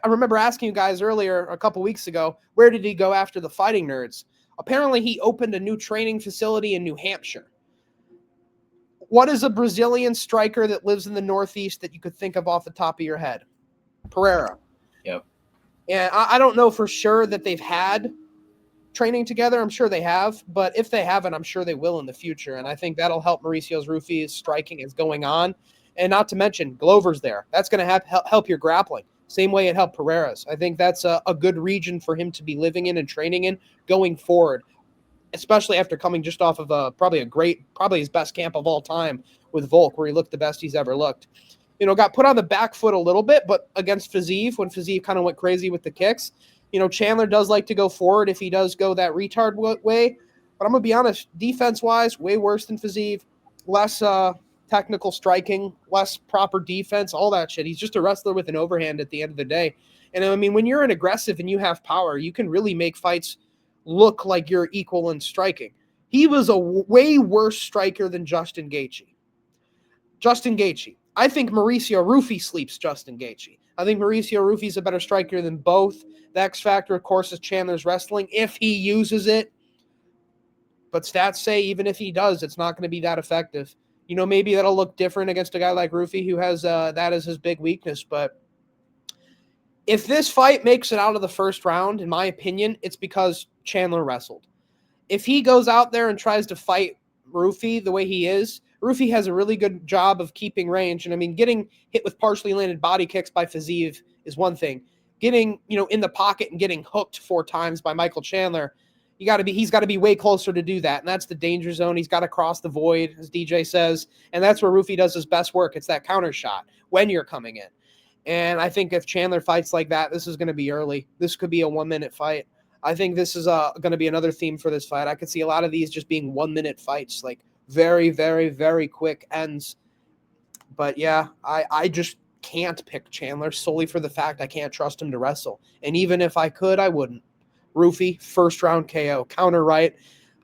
remember asking you guys earlier a couple weeks ago, where did he go after the Fighting Nerds? Apparently, he opened a new training facility in New Hampshire. What is a Brazilian striker that lives in the Northeast that you could think of off the top of your head? Pereira. Yep. And I don't know for sure that they've had training together. I'm sure they have, but if they haven't, I'm sure they will in the future. And I think that'll help Mauricio Rufy's striking is going on. And not to mention, Glover's there. That's going to help your grappling. Same way it helped Pereira's. I think that's a good region for him to be living in and training in going forward. especially after coming just off of probably his best camp of all time with Volk, where he looked the best he's ever looked. Got put on the back foot a little bit, but against Fiziev, when Fiziev kind of went crazy with the kicks, Chandler does like to go forward if he does go that retard way. But I'm going to be honest, defense-wise, way worse than Fiziev, less technical striking, less proper defense, all that shit. He's just a wrestler with an overhand at the end of the day. And I mean, when you're an aggressive and you have power, you can really make fights look like you're equal in striking. He was a way worse striker than Justin Gaethje. I think Mauricio Rufy sleeps Justin Gaethje. I think Mauricio Rufy's a better striker than both. The X factor, of course, is Chandler's wrestling if he uses it. But stats say even if he does, it's not going to be that effective. Maybe that'll look different against a guy like Rufy who has that as his big weakness. But if this fight makes it out of the first round, in my opinion, it's because Chandler wrestled. If he goes out there and tries to fight Rufy the way he is, Rufy has a really good job of keeping range. And I mean, getting hit with partially landed body kicks by Fiziev is one thing. Getting, in the pocket and getting hooked 4 times by Michael Chandler, he's got to be way closer to do that. And that's the danger zone. He's got to cross the void, as DJ says. And that's where Rufy does his best work. It's that counter shot when you're coming in. And I think if Chandler fights like that, this is going to be early. This could be a 1-minute fight. I think this is going to be another theme for this fight. I could see a lot of these just being 1-minute fights, like very, very, very quick ends. But yeah, I just can't pick Chandler solely for the fact I can't trust him to wrestle. And even if I could, I wouldn't. Rufy, first round KO, counter right.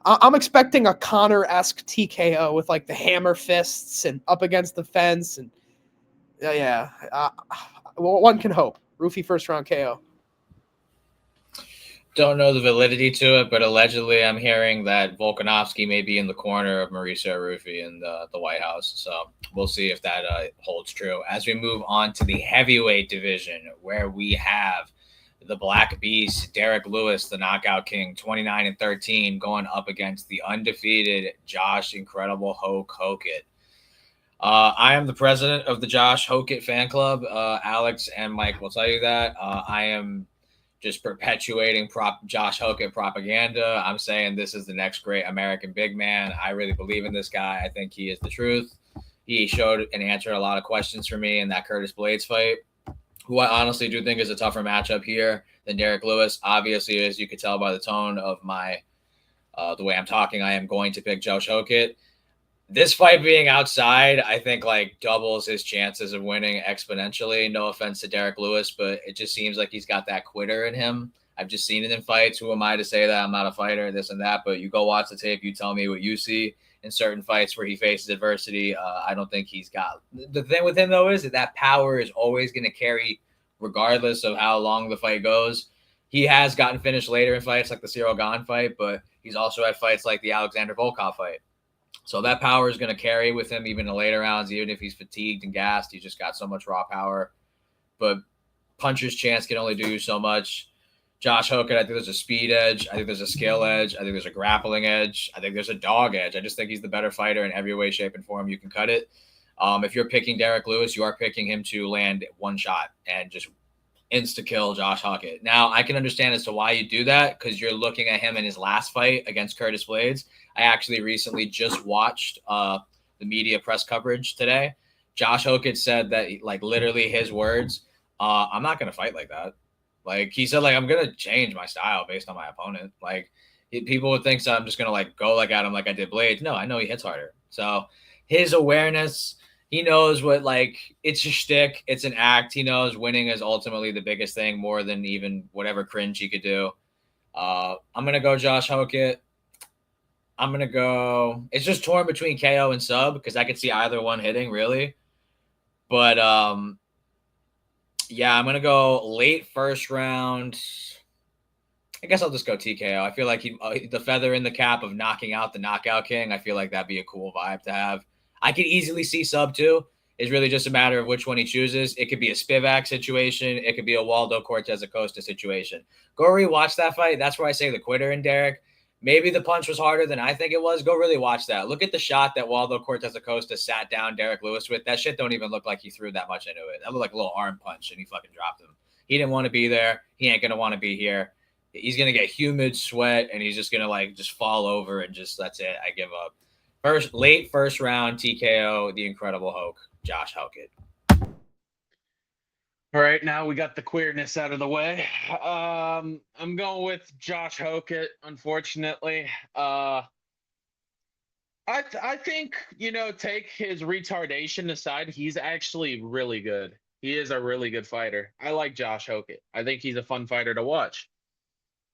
I'm expecting a Conor-esque TKO with like the hammer fists and up against the fence. And well, one can hope. Rufy, first round KO. Don't know the validity to it, but allegedly I'm hearing that Volkanovski may be in the corner of Mauricio Rufy in the White House. So we'll see if that holds true. As we move on to the heavyweight division, where we have the Black Beast, Derek Lewis, the Knockout King, 29-13, going up against the undefeated Josh Incredible Hokit. I am the president of the Josh Hokit fan club. Alex and Mike will tell you that. I am just perpetuating Josh Hokit propaganda. I'm saying this is the next great American big man. I really believe in this guy. I think he is the truth. He showed and answered a lot of questions for me in that Curtis Blades fight, who I honestly do think is a tougher matchup here than Derek Lewis. Obviously, as you could tell by the tone of my the way I'm talking, I am going to pick Josh Hokit. This fight being outside, I think like doubles his chances of winning exponentially. No offense to Derek Lewis, but it just seems like he's got that quitter in him. I've just seen it in fights. Who am I to say that? I'm not a fighter, this and that. But you go watch the tape, you tell me what you see in certain fights where he faces adversity. I don't think he's got. The thing with him, though, is that power is always going to carry regardless of how long the fight goes. He has gotten finished later in fights like the Cyril Gane fight, but he's also had fights like the Alexander Volkov fight. So that power is going to carry with him even in the later rounds, even if he's fatigued and gassed. He's just got so much raw power. But puncher's chance can only do you so much. Josh Hokit, I think there's a speed edge. I think there's a skill edge. I think there's a grappling edge. I think there's a dog edge. I just think he's the better fighter in every way, shape, and form you can cut it. If you're picking Derek Lewis, you are picking him to land one shot and just insta-kill Josh Hokit. Now, I can understand as to why you do that because you're looking at him in his last fight against Curtis Blades. I actually recently just watched the media press coverage today. Josh Hokit said that, like, literally his words, I'm not going to fight like that. Like, he said, like, I'm going to change my style based on my opponent. Like, people would think so I'm just going to, like, go like at him like I did Blades. No, I know he hits harder. So his awareness, he knows what, like, it's a shtick. It's an act. He knows winning is ultimately the biggest thing more than even whatever cringe he could do. I'm going to go Josh Hokit. I'm going to go – it's just torn between KO and sub because I could see either one hitting, really. But, yeah, I'm going to go late first round. I guess I'll just go TKO. I feel like the feather in the cap of knocking out the Knockout King, I feel like that'd be a cool vibe to have. I could easily see sub too. It's really just a matter of which one he chooses. It could be a Spivak situation. It could be a Waldo Cortez Acosta situation. Go rewatch that fight. That's where I say the quitter in Derek. Maybe the punch was harder than I think it was. Go really watch that. Look at the shot that Waldo Cortez Acosta sat down Derek Lewis with. That shit don't even look like he threw that much into it. That looked like a little arm punch, and he fucking dropped him. He didn't want to be there. He ain't going to want to be here. He's gonna get humid sweat, and he's just gonna like just fall over and just that's it. I give up. Late first round TKO, the Incredible Hulk, Josh Howkett. All right, now we got the queerness out of the way. I'm going with Josh Hokett, unfortunately. I think, take his retardation aside, he's actually really good. He is a really good fighter. I like Josh Hokett. I think he's a fun fighter to watch.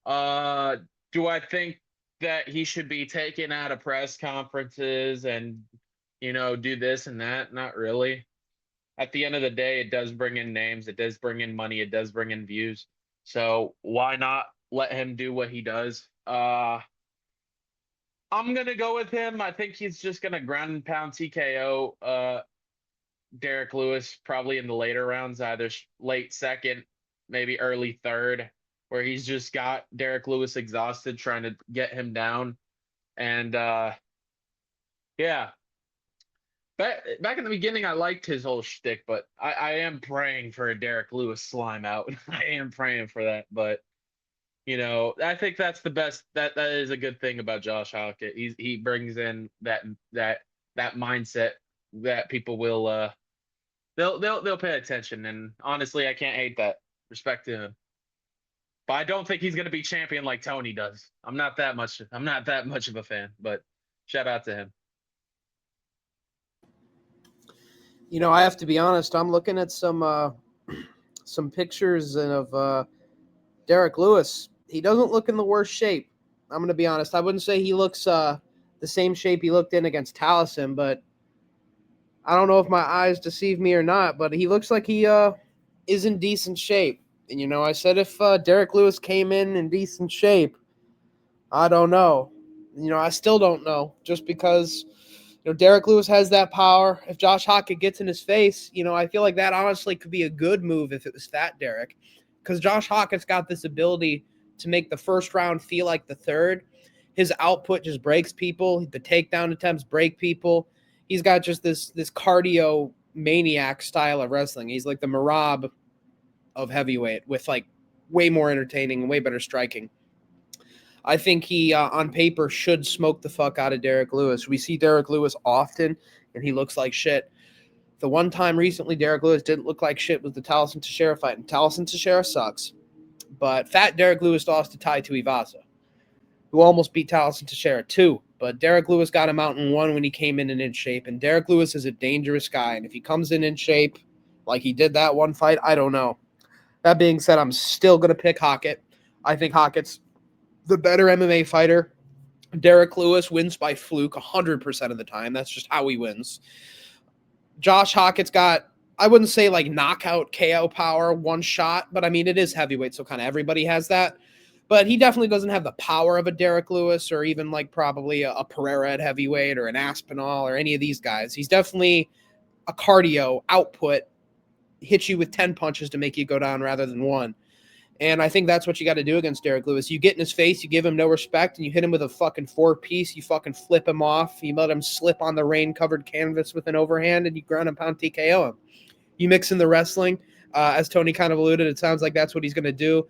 Uh, do I think that he should be taken out of press conferences and, do this and that? Not really. At the end of the day, it does bring in names, it does bring in money, it does bring in views. So why not let him do what he does? I'm gonna go with him. I think he's just gonna ground and pound TKO Derek Lewis probably in the later rounds, either late second, maybe early third, where he's just got Derek Lewis exhausted trying to get him down. And yeah. Back in the beginning, I liked his whole shtick, but I am praying for a Derek Lewis slime out. I am praying for that, but I think that's the best. That is a good thing about Josh Howkett. He brings in that mindset that people will they'll pay attention. And honestly, I can't hate that. Respect to him. But I don't think he's gonna be champion like Tony does. I'm not that much of a fan, but shout out to him. I have to be honest. I'm looking at some pictures of Derek Lewis. He doesn't look in the worst shape. I'm going to be honest. I wouldn't say he looks the same shape he looked in against Taliesin, but I don't know if my eyes deceive me or not, but he looks like he is in decent shape. And, I said if Derek Lewis came in decent shape, I don't know. I still don't know, just because Derek Lewis has that power. If Josh Howkett gets in his face, I feel like that honestly could be a good move if it was Fat Derek, because Josh Hawkett's got this ability to make the first round feel like the third. His output just breaks people. The takedown attempts break people. He's got just this cardio maniac style of wrestling. He's like the Merab of heavyweight, with like way more entertaining and way better striking. I think he, on paper, should smoke the fuck out of Derek Lewis. We see Derek Lewis often, and he looks like shit. The one time recently Derek Lewis didn't look like shit was the Taliesin Teixeira fight, and Taliesin Teixeira sucks. But Fat Derek Lewis lost to Tai Tuivasa, who almost beat Taliesin Teixeira too. But Derek Lewis got him out in one when he came in shape, and Derek Lewis is a dangerous guy, and if he comes in shape like he did that one fight, I don't know. That being said, I'm still going to pick Howkett. I think Hockett's the better MMA fighter. Derek Lewis wins by fluke 100% of the time. That's just how he wins. Josh Hockett's got, I wouldn't say like knockout KO power, one shot, but I mean, it is heavyweight, so kind of everybody has that. But he definitely doesn't have the power of a Derek Lewis, or even like probably a Pereira at heavyweight, or an Aspinall, or any of these guys. He's definitely a cardio output, hit you with 10 punches to make you go down rather than one. And I think that's what you got to do against Derek Lewis. You get in his face, you give him no respect, and you hit him with a fucking 4-piece. You fucking flip him off. You let him slip on the rain-covered canvas with an overhand, and you ground and pound TKO him. You mix in the wrestling. As Tony kind of alluded, it sounds like that's what he's going to do.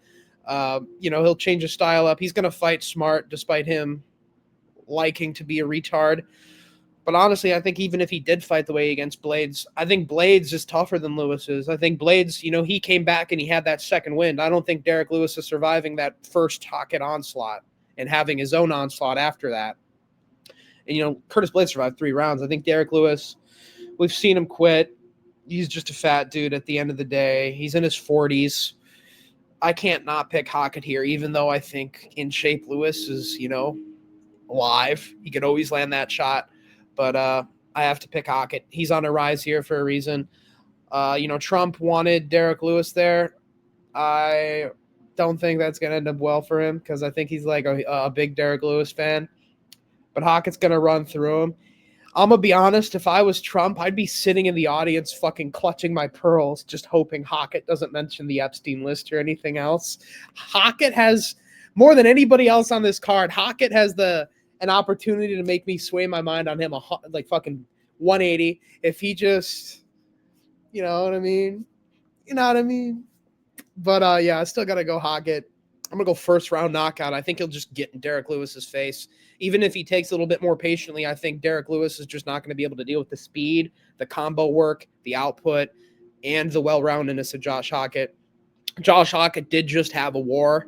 He'll change his style up. He's going to fight smart, despite him liking to be a retard. But honestly, I think even if he did fight the way against Blades, I think Blades is tougher than Lewis is. I think Blades, he came back and he had that second wind. I don't think Derek Lewis is surviving that first Howkett onslaught and having his own onslaught after that. And, Curtis Blades survived 3 rounds. I think Derek Lewis, we've seen him quit. He's just a fat dude at the end of the day. He's in his 40s. I can't not pick Howkett here, even though I think in shape Lewis is, alive. He could always land that shot. But I have to pick Howkett. He's on a rise here for a reason. Trump wanted Derek Lewis there. I don't think that's going to end up well for him, because I think he's like a big Derek Lewis fan. But Hockett's going to run through him. I'm going to be honest. If I was Trump, I'd be sitting in the audience fucking clutching my pearls, just hoping Howkett doesn't mention the Epstein list or anything else. Howkett has, more than anybody else on this card, Howkett has an opportunity to make me sway my mind on him like fucking 180 if he just, you know what I mean? But yeah, I still got to go Howkett. I'm going to go first round knockout. I think he'll just get in Derek Lewis's face. Even if he takes a little bit more patiently, I think Derek Lewis is just not going to be able to deal with the speed, the combo work, the output, and the well-roundedness of Josh Hockett. Josh Hockett did just have a war.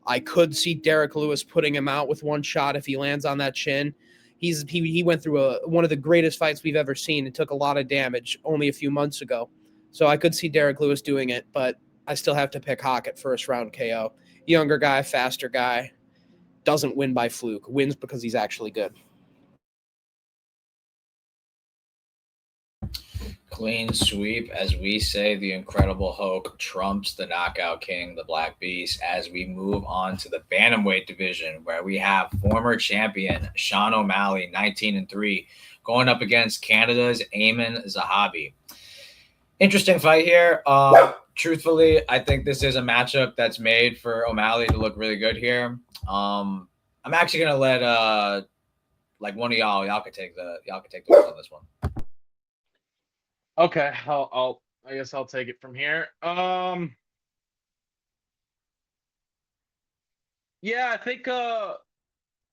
I could see Derek Lewis putting him out with one shot if he lands on that chin. He went through one of the greatest fights we've ever seen. It took a lot of damage only a few months ago. So I could see Derek Lewis doing it, but I still have to pick Hockett first round KO. Younger guy, faster guy, doesn't win by fluke, wins because he's actually good. Clean sweep, as we say. The Incredible Hulk trumps the Knockout King, the Black Beast, as we move on to the Bantamweight division, where we have former champion Sean O'Malley, 19-3, going up against Canada's Aiemann Zahabi. Interesting fight here. Truthfully, I think this is a matchup that's made for O'Malley to look really good here. I'm actually gonna let like one of y'all could take the lead on this one. Okay, I guess I'll take it from here. Yeah, I think I'm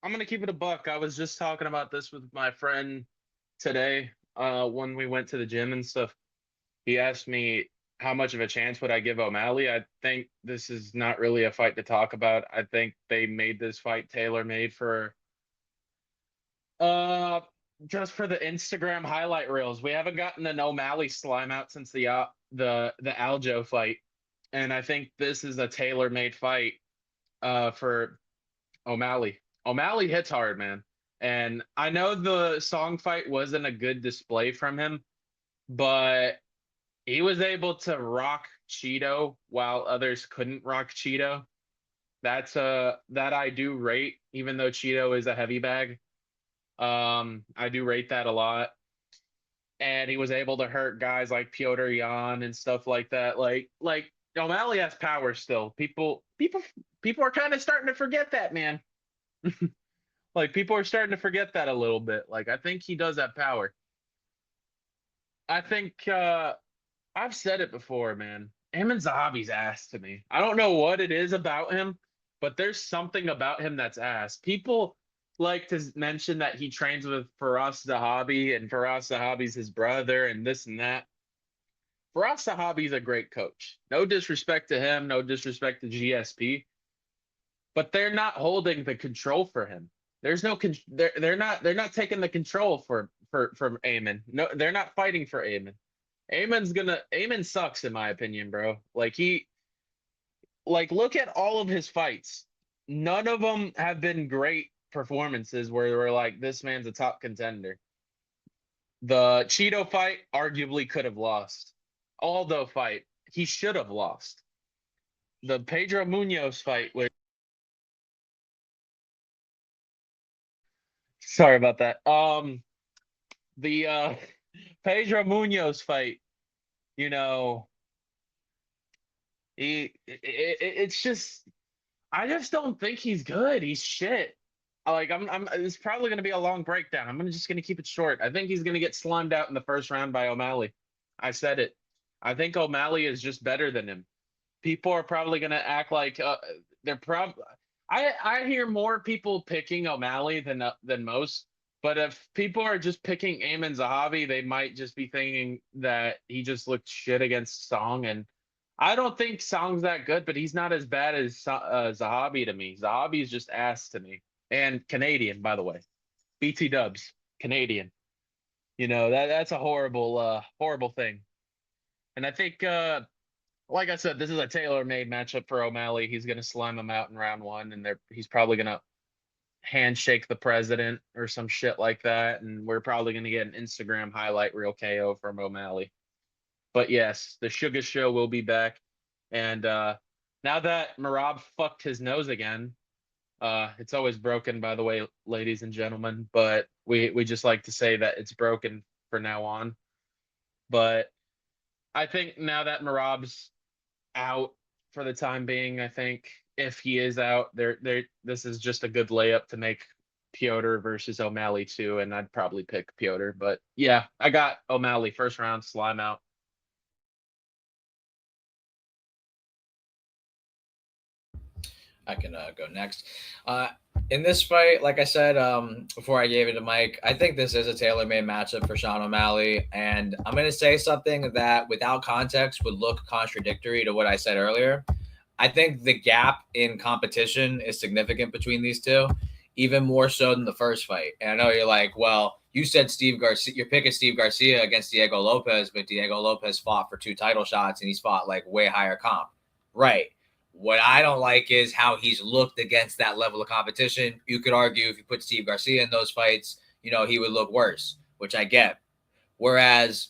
gonna keep it a buck. I was just talking about this with my friend today, when we went to the gym and stuff. He asked me how much of a chance would I give O'Malley. I think this is not really a fight to talk about. I think they made this fight tailor-made for just for the Instagram highlight reels. We haven't gotten an O'Malley slime out since the Aljo fight, and I think this is a tailor-made fight for O'Malley. O'Malley hits hard, man, and I know the Song fight wasn't a good display from him, but he was able to rock Cheeto while others couldn't rock Cheeto. That's that I do rate, even though Cheeto is a heavy bag. I do rate that a lot. And he was able to hurt guys like Piotr Jan and stuff like that. Like O'Malley has power still. People are kind of starting to forget that, man. Like, people are starting to forget that a little bit. Like, I think he does have power. I think I've said it before, man. Aiemann Zahabi's ass to me. I don't know what it is about him, but there's something about him that's ass. People like to mention that he trains with Firas Zahabi, and Firas Zahabi's his brother, and this and that. Firas Zahabi's a great coach. No disrespect to him, no disrespect to GSP, but they're not holding the control for him. There's no they're not taking the control for Aiemann. No, they're not fighting for Aiemann. Aiemann sucks in my opinion, bro. Like, look at all of his fights. None of them have been great performances where we're like, this man's a top contender. The Cheeto fight arguably could have lost. Aldo fight, he should have lost. The Pedro Munoz fight, where sorry about that. The Pedro Munoz fight, you know, it's just, I just don't think he's good. He's shit. It's probably going to be a long breakdown. I'm just going to keep it short. I think he's going to get slimed out in the first round by O'Malley. I said it. I think O'Malley is just better than him. People are probably going to act like they're probably. I hear more people picking O'Malley than most. But if people are just picking Aiemann Zahabi, they might just be thinking that he just looked shit against Song. And I don't think Song's that good, but he's not as bad as Zahabi to me. Zahabi is just ass to me. And Canadian, by the way. BT Dubs, Canadian. You know, that's a horrible thing. And I think, like I said, this is a tailor-made matchup for O'Malley. He's going to slime him out in round one, and he's probably going to handshake the president or some shit like that, and we're probably going to get an Instagram highlight reel KO from O'Malley. But yes, the Sugar Show will be back, and now that Merab fucked his nose again, it's always broken, by the way, ladies and gentlemen, but we just like to say that it's broken for now on. But I think now that Merab's out for the time being, I think if he is out, this is just a good layup to make Piotr versus O'Malley too, and I'd probably pick Piotr. But yeah, I got O'Malley first round, slime out. I can go next. In this fight, like I said before I gave it to Mike, I think this is a tailor-made matchup for Sean O'Malley, and I'm going to say something that, without context, would look contradictory to what I said earlier. I think the gap in competition is significant between these two, even more so than the first fight. And I know you're like, well, you said Steve Garcia, you're picking Steve Garcia against Diego Lopez, but Diego Lopez fought for 2 title shots and he's fought like way higher comp. Right. What I don't like is how he's looked against that level of competition. You could argue if you put Steve Garcia in those fights, he would look worse, which I get. Whereas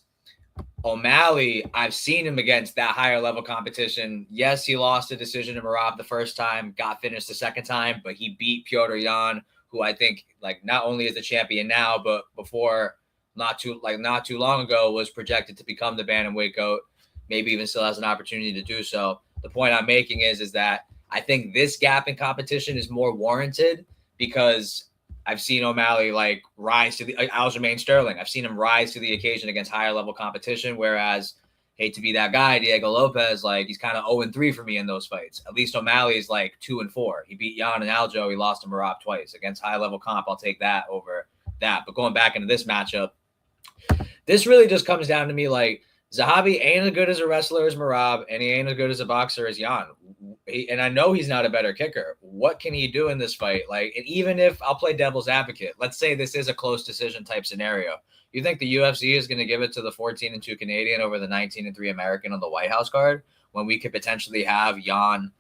O'Malley, I've seen him against that higher level competition. Yes, he lost a decision to Merab the first time, got finished the second time, but he beat Piotr Jan, who I think not only is the champion now, but before not too long ago was projected to become the bantamweight GOAT. Maybe even still has an opportunity to do so. The point I'm making is that I think this gap in competition is more warranted because I've seen O'Malley rise to the Aljamain Sterling. I've seen him rise to the occasion against higher level competition. Whereas, hate to be that guy, Diego Lopez, he's kind of 0-3 for me in those fights. At least O'Malley is 2-4. He beat Jan and Aljo. He lost to Merab twice against high level comp. I'll take that over that. But going back into this matchup, this really just comes down to me Zahabi ain't as good as a wrestler as Merab, and he ain't as good as a boxer as Jan. And I know he's not a better kicker. What can he do in this fight? And even if I'll play devil's advocate, let's say this is a close decision type scenario. You think the UFC is going to give it to the 14-2 Canadian over the 19-3 American on the White House card when we could potentially have Jan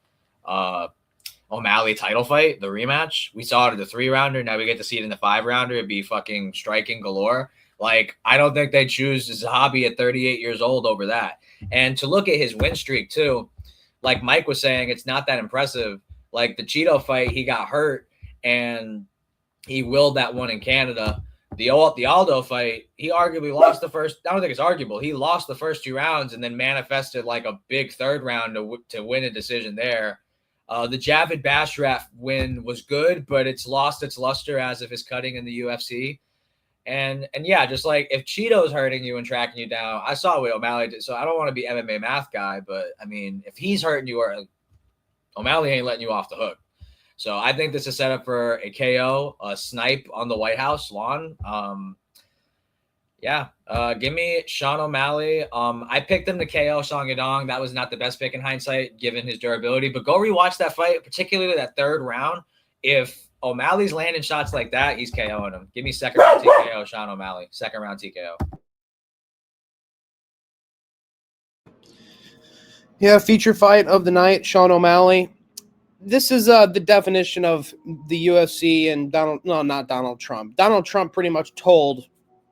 O'Malley title fight, the rematch? We saw it in the 3-rounder. Now we get to see it in the 5-rounder. It'd be fucking striking galore. I don't think they choose Zahabi at 38 years old over that. And to look at his win streak, too, like Mike was saying, it's not that impressive. The Cheeto fight, he got hurt, and he willed that one in Canada. The Aldo fight, he arguably lost the first – I don't think it's arguable. He lost the first 2 rounds and then manifested a big 3rd round to win a decision there. The Javid Bashraf win was good, but it's lost its luster as of his cutting in the UFC. And yeah, just if Cheeto's hurting you and tracking you down, I saw what O'Malley did. So I don't want to be MMA math guy, but I mean, if he's hurting you, O'Malley ain't letting you off the hook. So I think this is set up for a KO, a snipe on the White House lawn. Give me Sean O'Malley. I picked him to KO Song Yadong. That was not the best pick in hindsight, given his durability. But go rewatch that fight, particularly that 3rd round. If O'Malley's landing shots like that, he's KOing him. Give me 2nd round TKO, Sean O'Malley. 2nd round TKO. Yeah, feature fight of the night, Sean O'Malley. This is the definition of the UFC and not Donald Trump. Donald Trump pretty much told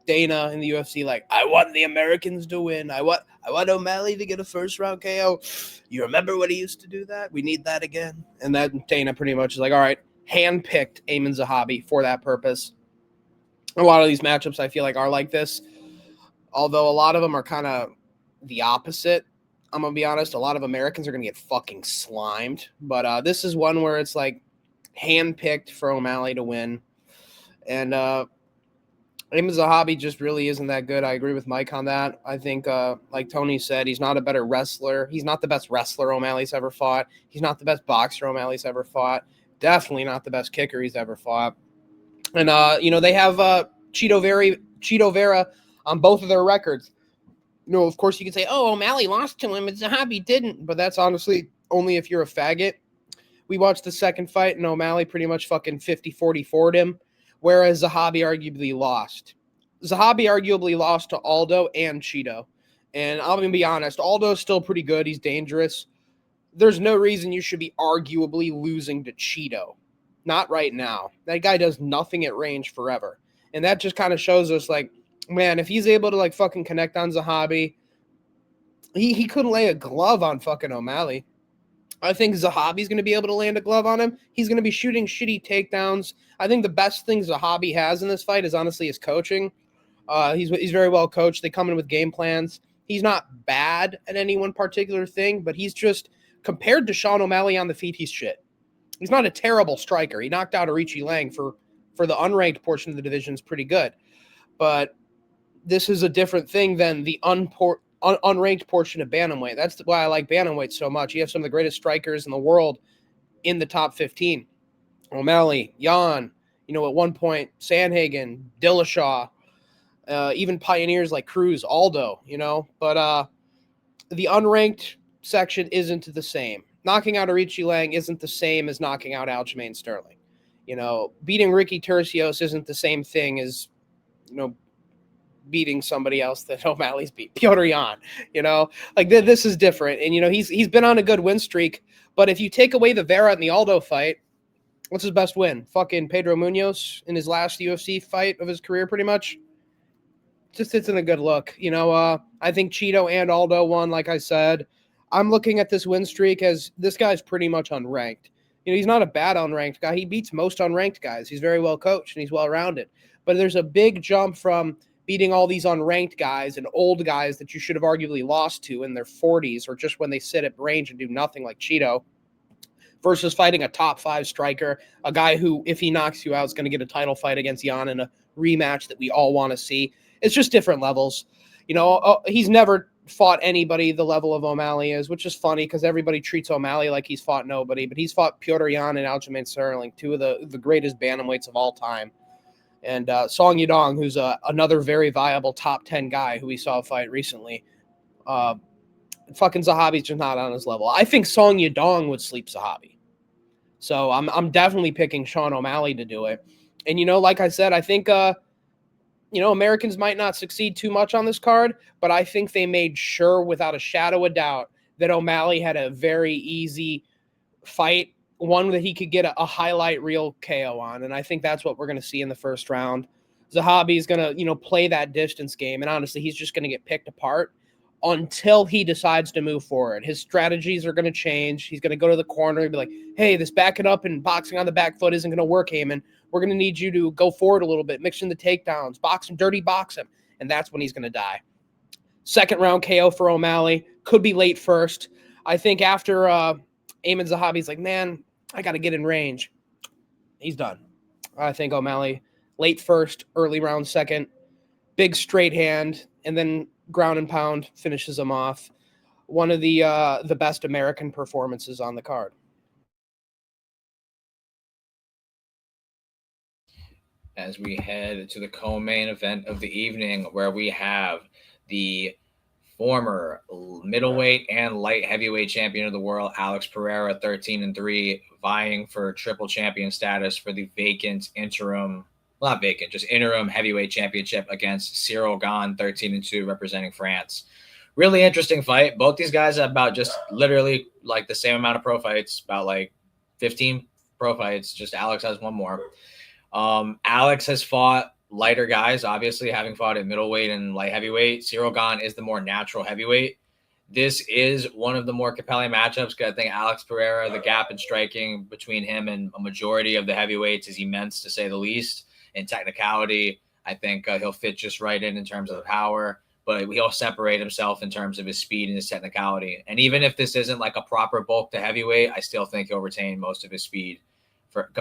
Dana in the UFC, I want the Americans to win. I want O'Malley to get a 1st round KO. You remember when he used to do that? We need that again. And then Dana pretty much is all right, handpicked Aiemann Zahabi for that purpose. A lot of these matchups I feel are like this, although a lot of them are kind of the opposite. I'm going to be honest, a lot of Americans are going to get fucking slimed, but this is one where it's handpicked for O'Malley to win. And Aiemann Zahabi just really isn't that good. I agree with Mike on that. I think, like Tony said, he's not a better wrestler. He's not the best wrestler O'Malley's ever fought. He's not the best boxer O'Malley's ever fought. Definitely not the best kicker he's ever fought. And, they have Cheeto Vera on both of their records. Of course you could say, O'Malley lost to him and Zahabi didn't. But that's honestly only if you're a faggot. We watched the second fight and O'Malley pretty much fucking 50-44'd him, whereas Zahabi arguably lost. Zahabi arguably lost to Aldo and Cheeto. And I'm going to be honest, Aldo's still pretty good. He's dangerous. There's no reason you should be arguably losing to Cheeto. Not right now. That guy does nothing at range forever. And that just kind of shows us, man, if he's able to, fucking connect on Zahabi, he couldn't lay a glove on fucking O'Malley. I think Zahabi's going to be able to land a glove on him. He's going to be shooting shitty takedowns. I think the best thing Zahabi has in this fight is honestly his coaching. He's very well coached. They come in with game plans. He's not bad at any one particular thing, but he's just, compared to Sean O'Malley on the feet, he's shit. He's not a terrible striker. He knocked out Arichi Lang for the unranked portion of the division is pretty good. But this is a different thing than the unranked portion of bantamweight. That's why I like bantamweight so much. You have some of the greatest strikers in the world in the top 15. O'Malley, Jan, at one point, Sandhagen, Dillashaw, even pioneers like Cruz, Aldo, but the unranked section isn't the same. Knocking out Arichi Lang isn't the same as knocking out Aljamain Sterling. Beating Ricky Tercios isn't the same thing as, beating somebody else that O'Malley's beat, Piotr Jan. This is different. And, he's been on a good win streak. But if you take away the Vera and the Aldo fight, what's his best win? Fucking Pedro Munoz in his last UFC fight of his career, pretty much. Just isn't a good look. I think Cheeto and Aldo won, like I said. I'm looking at this win streak as this guy's pretty much unranked. He's not a bad unranked guy. He beats most unranked guys. He's very well coached and he's well-rounded. But there's a big jump from beating all these unranked guys and old guys that you should have arguably lost to in their 40s or just when they sit at range and do nothing like Cheeto, versus fighting a top 5 striker, a guy who, if he knocks you out, is going to get a title fight against Jan in a rematch that we all want to see. It's just different levels. He's never fought anybody the level of O'Malley is, which is funny because everybody treats O'Malley like he's fought nobody, but he's fought Piotr Jan and Aljamain Sterling, two of the greatest bantamweights of all time. And Song Yadong, who's another very viable top 10 guy who we saw fight recently. Fucking Zahabi's just not on his level. I think Song Yadong would sleep Zahabi. So I'm definitely picking Sean O'Malley to do it. And, like I said, I think, Americans might not succeed too much on this card, but I think they made sure without a shadow of doubt that O'Malley had a very easy fight, one that he could get a highlight reel KO on. And I think that's what we're going to see in the first round. Zahabi is going to, play that distance game. And honestly, he's just going to get picked apart until he decides to move forward. His strategies are going to change. He's going to go to the corner and be like, hey, this backing up and boxing on the back foot isn't going to work, Heyman. We're going to need you to go forward a little bit, mix in the takedowns, box him, dirty box him. And that's when he's going to die. Second round KO for O'Malley. Could be late first. I think after Ayman Zahabi's like, man, I got to get in range. He's done. I think O'Malley, late first, early round second, big straight hand, and then ground and pound finishes him off. One of the best American performances on the card. As we head to the co-main event of the evening, where we have the former middleweight and light heavyweight champion of the world, Alex Pereira, 13-3, vying for triple champion status for the interim heavyweight championship against Cyril Gane, 13-2, representing France. Really interesting fight. Both these guys have about just literally like the same amount of pro fights, about like 15 pro fights. Just Alex has one more. Alex has fought lighter guys, obviously, having fought at middleweight and light heavyweight. Cyril Gane is the more natural heavyweight. This is one of the more compelling matchups because I think Alex Pereira, the gap in striking between him and a majority of the heavyweights is immense, to say the least. In technicality, I think he'll fit just right in terms of the power, but he'll separate himself in terms of his speed and his technicality. And even if this isn't like a proper bulk to heavyweight, I still think he'll retain most of his speed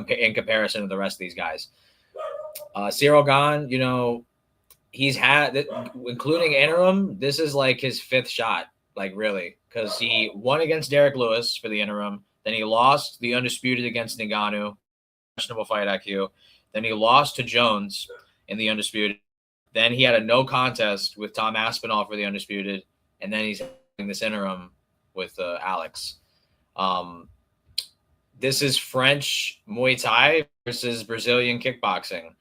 in comparison to the rest of these guys. Cyril Gane, he's had, including interim, this is like his 5th shot, like really, because he won against Derek Lewis for the interim, then he lost the undisputed against Ngannou, questionable fight IQ, then he lost to Jones in the undisputed, then he had a no contest with Tom Aspinall for the undisputed, and then he's having this interim with Alex. This is French Muay Thai versus Brazilian kickboxing.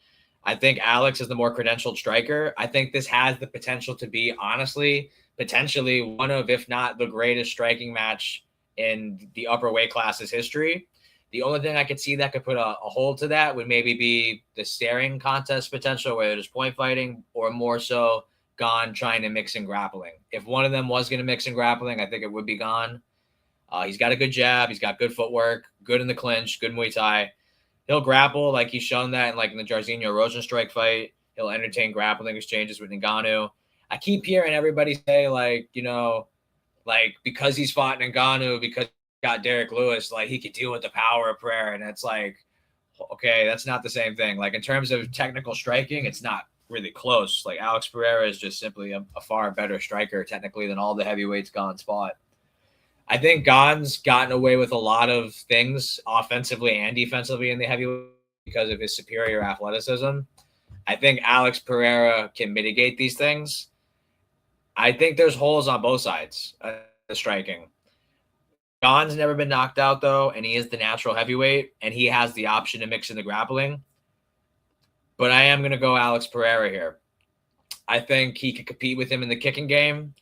I think Alex is the more credentialed striker. I think this has the potential to be, honestly, potentially one of, if not the greatest striking match in the upper weight classes history. The only thing I could see that could put a hold to that would maybe be the staring contest potential where there's point fighting, or more so Gane trying to mix in grappling. If one of them was going to mix in grappling, I think it would be Gane. He's got a good jab. He's got good footwork, good in the clinch, good Muay Thai. He'll grapple like he's shown that in the Jairzinho Rosenstrike fight. He'll entertain grappling exchanges with Ngannou. I keep hearing everybody say because he's fought Ngannou, because he got Derek Lewis, he could deal with the power of Pereira. And it's okay, that's not the same thing. In terms of technical striking, it's not really close. Alex Pereira is just simply a far better striker technically than all the heavyweights Gane's fought. I think Gon's gotten away with a lot of things offensively and defensively in the heavyweight because of his superior athleticism. I think Alex Pereira can mitigate these things. I think there's holes on both sides of the striking. Gon's never been knocked out, though, and he is the natural heavyweight, and he has the option to mix in the grappling. But I am going to go Alex Pereira here. I think he could compete with him in the kicking game.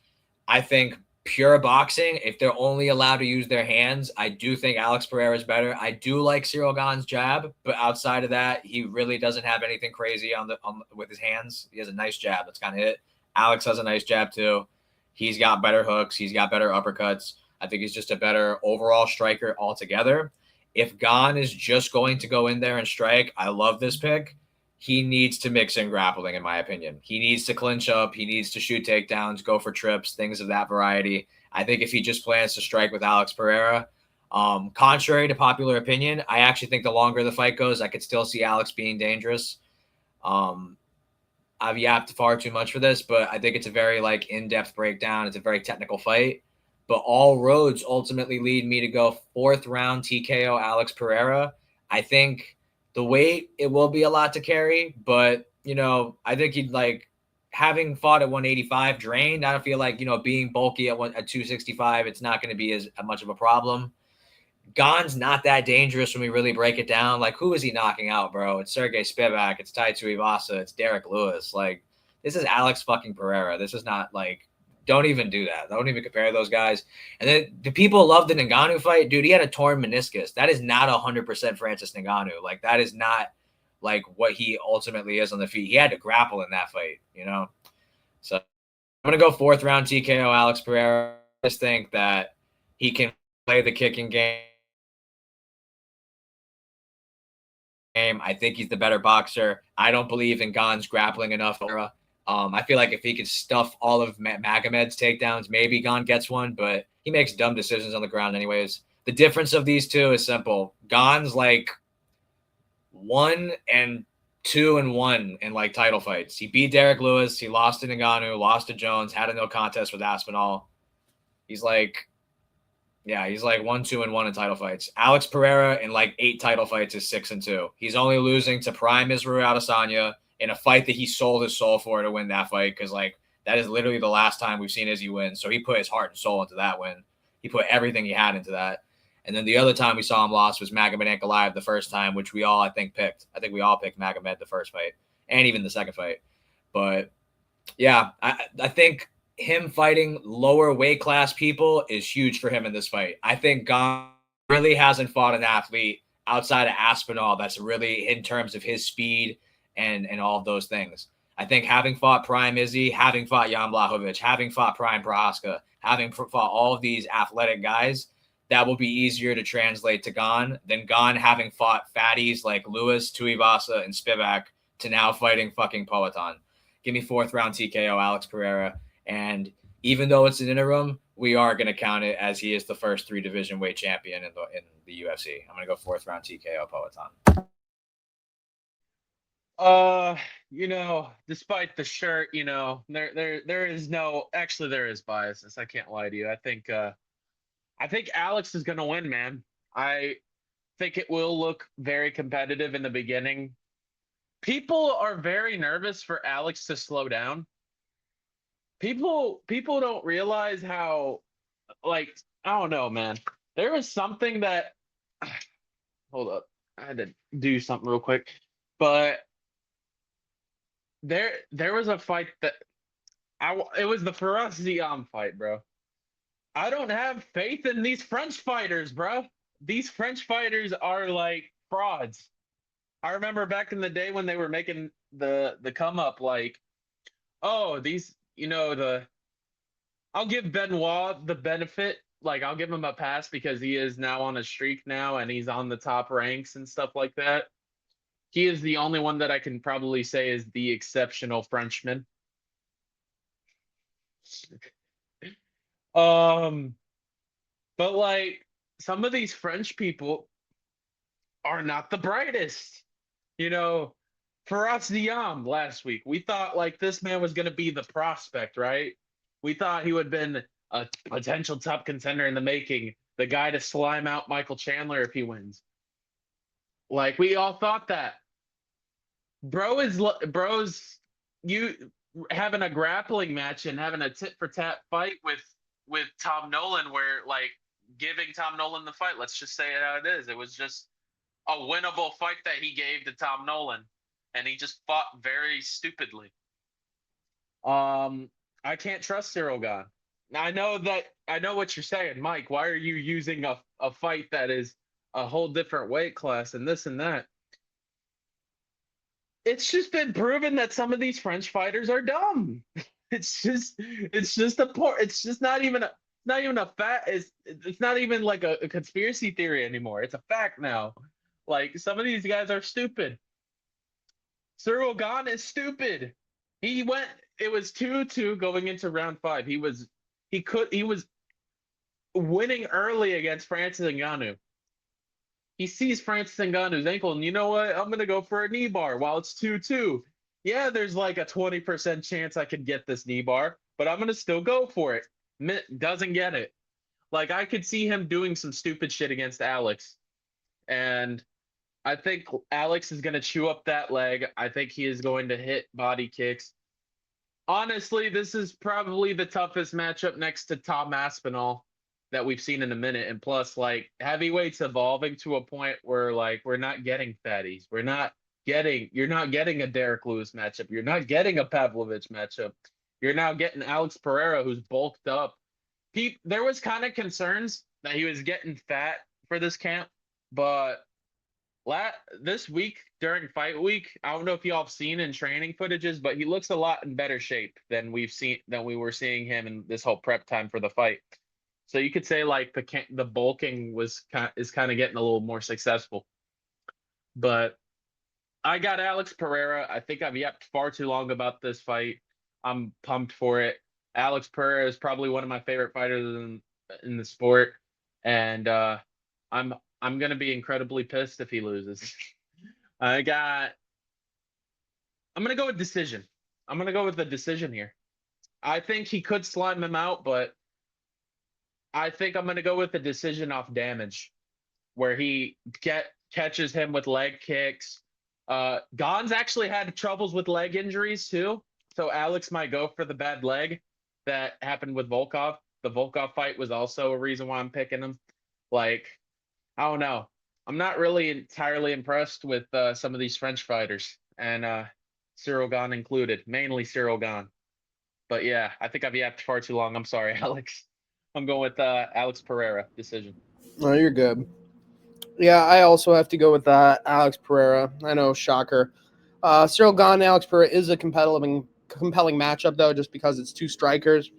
I think pure boxing, if they're only allowed to use their hands, I do think Alex Pereira is better. I do like Ciryl Gane's jab, but outside of that, he really doesn't have anything crazy with his hands. He has a nice jab. That's kind of it. Alex has a nice jab too. He's got better hooks. He's got better uppercuts. I think he's just a better overall striker altogether. If Gane is just going to go in there and strike, I love this pick. He needs to mix in grappling, in my opinion. He needs to clinch up. He needs to shoot takedowns, go for trips, things of that variety. I think if he just plans to strike with Alex Pereira, contrary to popular opinion, I actually think the longer the fight goes, I could still see Alex being dangerous. I've yapped far too much for this, but I think it's a very in-depth breakdown. It's a very technical fight. But all roads ultimately lead me to go 4th round TKO Alex Pereira. I think the weight, it will be a lot to carry, but, I think he'd having fought at 185 drained. I don't feel like, being bulky at 265, it's not going to be as much of a problem. Gane's not that dangerous when we really break it down. Who is he knocking out, bro? It's Sergey Spivak. It's Tai Tuivasa. It's Derek Lewis. This is Alex fucking Pereira. This is not don't even do that. Don't even compare those guys. And then the people love the Ngannou fight. Dude, he had a torn meniscus. That is not 100% Francis Ngannou. That is not what he ultimately is on the feet. He had to grapple in that fight, So I'm going to go 4th round TKO Alex Pereira. I just think that he can play the kicking game. I think he's the better boxer. I don't believe in Gane's grappling enough. I feel like if he could stuff all of Magomed's takedowns, maybe Gane gets one, but he makes dumb decisions on the ground anyways. The difference of these two is simple. Gane's 1-2-1 in title fights. He beat Derek Lewis. He lost to Ngannou, lost to Jones, had a no contest with Aspinall. He's 1-2-1 in title fights. Alex Pereira in 8 title fights is 6-2. He's only losing to Prime Israel Adesanya in a fight that he sold his soul for to win that fight, because that is literally the last time we've seen Izzy win. So he put his heart and soul into that win. He put everything he had into that. And then the other time we saw him lost was Magomed Ankalaev the first time, which we all, I think, picked. I think we all picked Magomed the first fight and even the second fight. But, yeah, I think him fighting lower weight class people is huge for him in this fight. I think Gane really hasn't fought an athlete outside of Aspinall that's really, in terms of his speed and all of those things. I think having fought Prime Izzy, having fought Jan Blachowicz, having fought Prime Prohaska, having fought all of these athletic guys, that will be easier to translate to Gane than Gane having fought fatties like Lewis, Tuivasa, and Spivak to now fighting fucking Poatan. Give me 4th round TKO Alex Pereira. And even though it's an interim, we are going to count it as he is the first 3 division weight champion in the UFC. I'm going to go 4th round TKO Poatan. Despite the shirt, there is biases. I can't lie to you. I think Alex is gonna win, man. I think it will look very competitive in the beginning. People are very nervous for Alex to slow down. People don't realize how, I don't know, man. There was something that hold up. I had to do something real quick. But there was a fight that it was the Faraz Ziam fight, bro. I don't have faith in these French fighters, bro. These French fighters are frauds. I remember back in the day when they were making the come up oh, these, I'll give Benoit the benefit. I'll give him a pass because he is now on a streak now and he's on the top ranks and stuff like that. He is the only one that I can probably say is the exceptional Frenchman. But some of these French people are not the brightest. Faraz Ziam last week, we thought this man was going to be the prospect, right? We thought he would have been a potential top contender in the making, the guy to slime out Michael Chandler if he wins. Like we all thought that. Bro's you having a grappling match and having a tit for tat fight with Tom Nolan, where like giving Tom Nolan the fight. Let's just say it how it is. It was just a winnable fight that he gave to Tom Nolan, and he just fought very stupidly. I can't trust Cyril Gahn. Now I know what you're saying, Mike. Why are you using a fight that is a whole different weight class and this and that? It's just been proven that some of these French fighters are dumb. It's just a poor. It's just not even a fact. It's not even like a conspiracy theory anymore. It's a fact now. Like some of these guys are stupid. Cyril Gahn is stupid. He went. It was 2-2 going into round 5. He was winning early against Francis Ngannou. He sees Francis Ngannou's ankle, and you know what? I'm gonna go for a knee bar while it's 2-2. Yeah, there's like a 20% chance I could get this knee bar, but I'm gonna still go for it. Doesn't get it. Like I could see him doing some stupid shit against Alex, and I think Alex is gonna chew up that leg. I think he is going to hit body kicks. Honestly, this is probably the toughest matchup next to Tom Aspinall that we've seen in a minute. And plus, like heavyweights evolving to a point where like we're not getting fatties. You're not getting a Derek Lewis matchup. You're not getting a Pavlovich matchup. You're now getting Alex Pereira, who's bulked up. There was kind of concerns that he was getting fat for this camp, but this week during fight week, I don't know if y'all have seen in training footages, but he looks a lot in better shape than we were seeing him in this whole prep time for the fight. So you could say like the bulking is kind of getting a little more successful. But I got Alex Pereira. I think I've yapped far too long about this fight. I'm pumped for it. Alex Pereira is probably one of my favorite fighters in the sport, and I'm gonna be incredibly pissed if he loses. I'm gonna go with decision. I'm gonna go with the decision here. I think he could slime him out, but I think I'm going to go with the decision off damage, where he catches him with leg kicks. Gahn's actually had troubles with leg injuries too, so Alex might go for the bad leg that happened with Volkov. The Volkov fight was also a reason why I'm picking him. Like, I don't know. I'm not really entirely impressed with some of these French fighters, and Cyril Gahn included, mainly Cyril Gahn. But yeah, I think I've yapped far too long. I'm sorry, Alex. I'm going with Alex Pereira decision. No, you're good. Yeah, I also have to go with Alex Pereira. I know, shocker. Cyril Gahn and Alex Pereira is a compelling matchup, though, just because it's two strikers.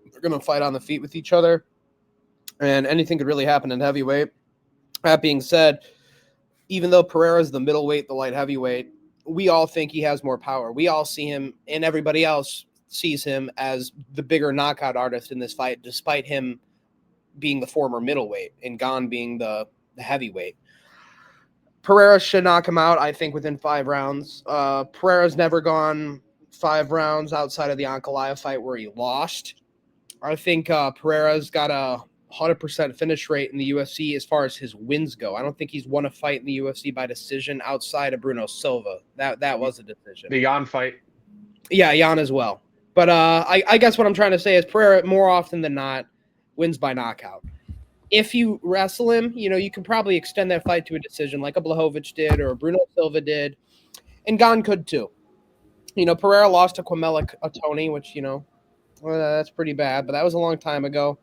They're going to fight on the feet with each other, and anything could really happen in heavyweight. That being said, even though Pereira is the middleweight, the light heavyweight, we all think he has more power. We all see him, and everybody else sees him as the bigger knockout artist in this fight, despite him being the former middleweight and Gahn being the heavyweight. Pereira should knock him out, I think, within 5 rounds. Pereira's never gone 5 rounds outside of the Ankalaev fight where he lost. I think Pereira's got a 100% finish rate in the UFC as far as his wins go. I don't think he's won a fight in the UFC by decision outside of Bruno Silva. That was a decision. The Jan fight. Yeah, Jan as well. But I guess what I'm trying to say is Pereira, more often than not, wins by knockout. If you wrestle him, you can probably extend that fight to a decision like a Blachowicz did or a Bruno Silva did. And Gahn could too. Pereira lost to Quamela Tony, which, that's pretty bad, but that was a long time ago.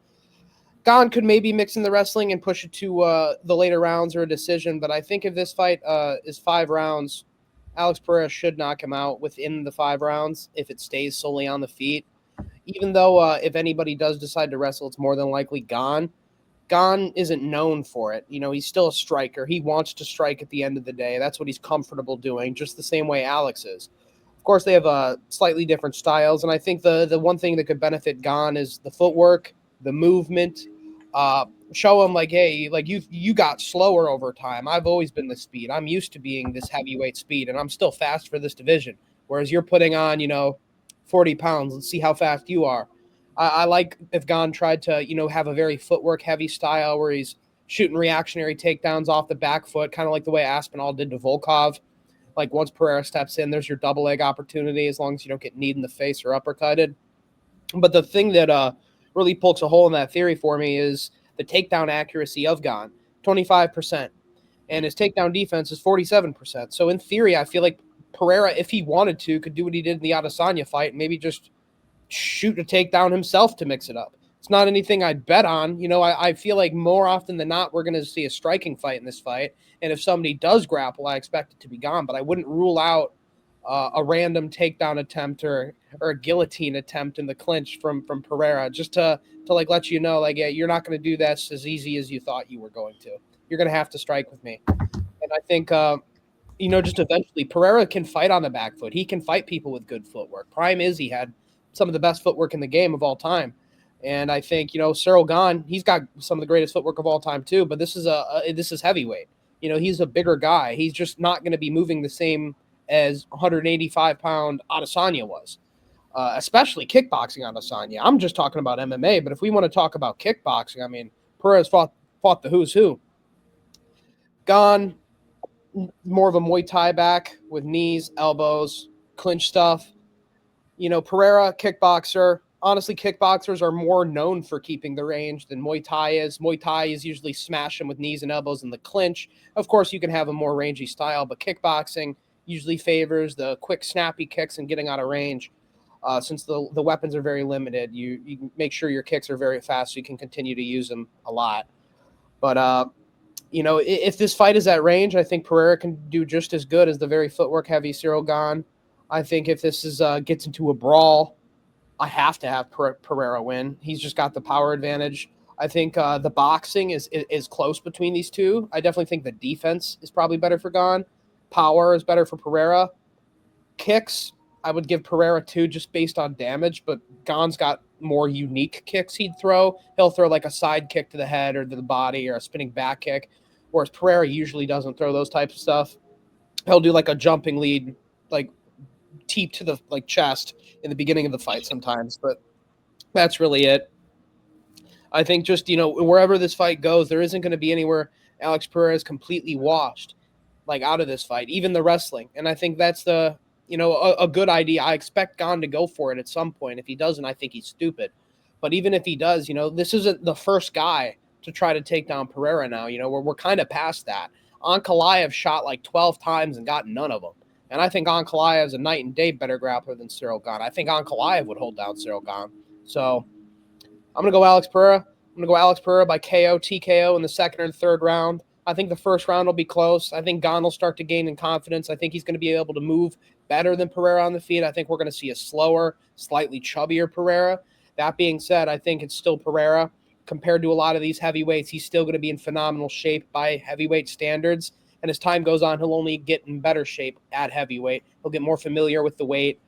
Gahn could maybe mix in the wrestling and push it to the later rounds or a decision. But I think if this fight is 5 rounds, Alex Pereira should knock him out within the 5 rounds if it stays solely on the feet. Even though if anybody does decide to wrestle, it's more than likely Gahn. Gahn isn't known for it. He's still a striker. He wants to strike at the end of the day. That's what he's comfortable doing, just the same way Alex is. Of course, they have slightly different styles, and I think the one thing that could benefit Gahn is the footwork, the movement. Show him like, hey, like you got slower over time. I've always been this speed. I'm used to being this heavyweight speed, and I'm still fast for this division. Whereas you're putting on, 40 pounds. Let's see how fast you are. I like if Gon tried to, have a very footwork heavy style where he's shooting reactionary takedowns off the back foot, kind of like the way Aspinall did to Volkov. Like once Pereira steps in, there's your double leg opportunity as long as you don't get kneed in the face or uppercutted. But the thing that really pokes a hole in that theory for me is the takedown accuracy of Gon, 25%. And his takedown defense is 47%. So in theory, I feel like Pereira, if he wanted to, could do what he did in the Adesanya fight and maybe just shoot a takedown himself to mix it up. It's not anything I'd bet on. I feel like more often than not, we're going to see a striking fight in this fight. And if somebody does grapple, I expect it to be Gon. But I wouldn't rule out a random takedown attempt or a guillotine attempt in the clinch from Pereira, just to like let you know, like, yeah, you're not going to do this as easy as you thought you were going to. You're going to have to strike with me. And I think, just eventually Pereira can fight on the back foot. He can fight people with good footwork. Prime Izzy had some of the best footwork in the game of all time. And I think, Ciryl Gane, he's got some of the greatest footwork of all time too, but this is heavyweight. He's a bigger guy. He's just not going to be moving the same as 185-pound Adesanya was, especially kickboxing Adesanya. I'm just talking about MMA, but if we want to talk about kickboxing, I mean, Pereira's fought the who's who. Gane, more of a Muay Thai back with knees, elbows, clinch stuff. Pereira, kickboxer. Honestly, kickboxers are more known for keeping the range than Muay Thai is. Muay Thai is usually smashing with knees and elbows in the clinch. Of course, you can have a more rangy style, but kickboxing usually favors the quick, snappy kicks and getting out of range. Since the weapons are very limited, you make sure your kicks are very fast so you can continue to use them a lot. But, if this fight is at range, I think Pereira can do just as good as the very footwork-heavy Ciryl Gane. I think if this gets into a brawl, I have to have Pereira win. He's just got the power advantage. I think the boxing is close between these two. I definitely think the defense is probably better for Gane. Power is better for Pereira. Kicks, I would give Pereira 2 just based on damage, but Gane's got more unique kicks he'd throw. He'll throw like a side kick to the head or to the body or a spinning back kick, whereas Pereira usually doesn't throw those types of stuff. He'll do like a jumping lead, like teep to the chest in the beginning of the fight sometimes, but that's really it. I think just, wherever this fight goes, there isn't going to be anywhere Alex Pereira is completely washed, like out of this fight, even the wrestling. And I think that's the, a good idea. I expect Gane to go for it at some point. If he doesn't, I think he's stupid. But even if he does, this isn't the first guy to try to take down Pereira now. We're kind of past that. Ankalaev shot like 12 times and got none of them. And I think Ankalaev is a night and day better grappler than Ciryl Gane. I think Ankalaev would hold down Ciryl Gane. So I'm going to go Alex Pereira. I'm going to go Alex Pereira by KO, TKO in the second or third round. I think the first round will be close. I think Gane will start to gain in confidence. I think he's going to be able to move better than Pereira on the feet. I think we're going to see a slower, slightly chubbier Pereira. That being said, I think it's still Pereira. Compared to a lot of these heavyweights, he's still going to be in phenomenal shape by heavyweight standards. And as time goes on, he'll only get in better shape at heavyweight. He'll get more familiar with the weight.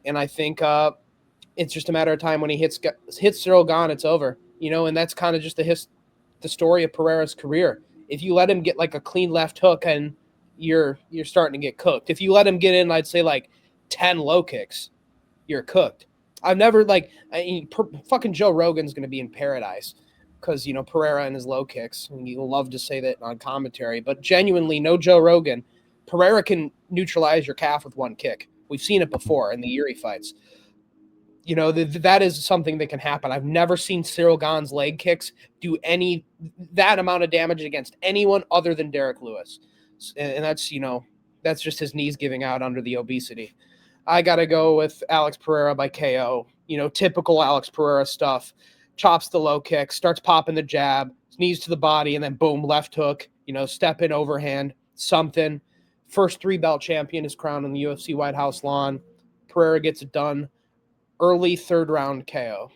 And I think it's just a matter of time when he hits Ciryl Gane, it's over. And that's kind of just the story of Pereira's career. If you let him get like a clean left hook and you're starting to get cooked. If you let him get in, I'd say like 10 low kicks, you're cooked. I've never fucking Joe Rogan's going to be in paradise because, Pereira and his low kicks. And you'll love to say that on commentary, but genuinely, no Joe Rogan. Pereira can neutralize your calf with one kick. We've seen it before in the Yuri fights. That is something that can happen. I've never seen Ciryl Gane's leg kicks do that amount of damage against anyone other than Derek Lewis. And that's just his knees giving out under the obesity. I got to go with Alex Pereira by KO. Typical Alex Pereira stuff. Chops the low kick, starts popping the jab, knees to the body, and then boom, left hook, step in overhand, something. First 3-belt champion is crowned on the UFC White House lawn. Pereira gets it done. Early third round KO.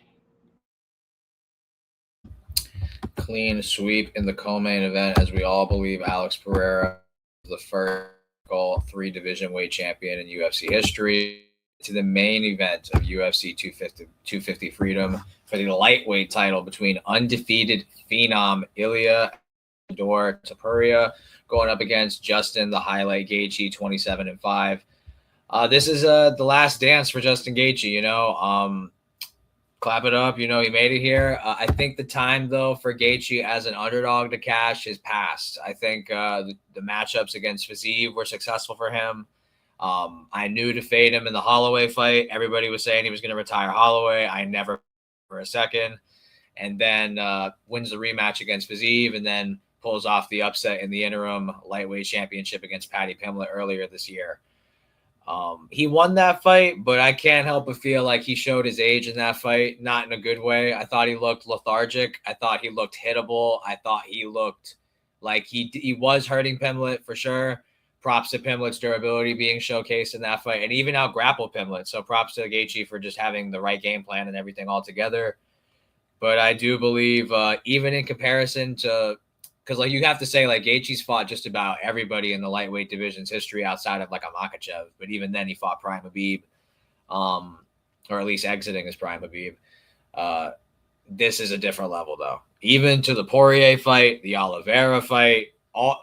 Clean sweep in the co-main event, as we all believe Alex Pereira is the first 3 division weight champion in UFC history. To the main event of UFC 250 Freedom for the lightweight title between undefeated phenom Ilia Topuria going up against Justin the Highlight Gaethje, 27-5. This is the last dance for Justin Gaethje. Clap it up. You know, he made it here. I think the time, though, for Gaethje as an underdog to cash is past. I think the matchups against Fiziev were successful for him. I knew to fade him in the Holloway fight. Everybody was saying he was going to retire Holloway. I never for a second. And then wins the rematch against Fiziev and then pulls off the upset in the interim lightweight championship against Paddy Pimblett earlier this year. He won that fight, but I can't help but feel like he showed his age in that fight, not in a good way. I thought he looked lethargic. I thought he looked hittable. I thought he looked like he was hurting Pimblett for sure. Props to Pimblett's durability being showcased in that fight, and even out grappled Pimblett. So props to Gaethje for just having the right game plan and everything all together. But I do believe, even in comparison to, because like you have to say, like Gaethje's fought just about everybody in the lightweight division's history outside of like a Makhachev, but even then he fought Prime Habib, or at least exiting as Prime Habib. This is a different level though. Even to the Poirier fight, the Oliveira fight,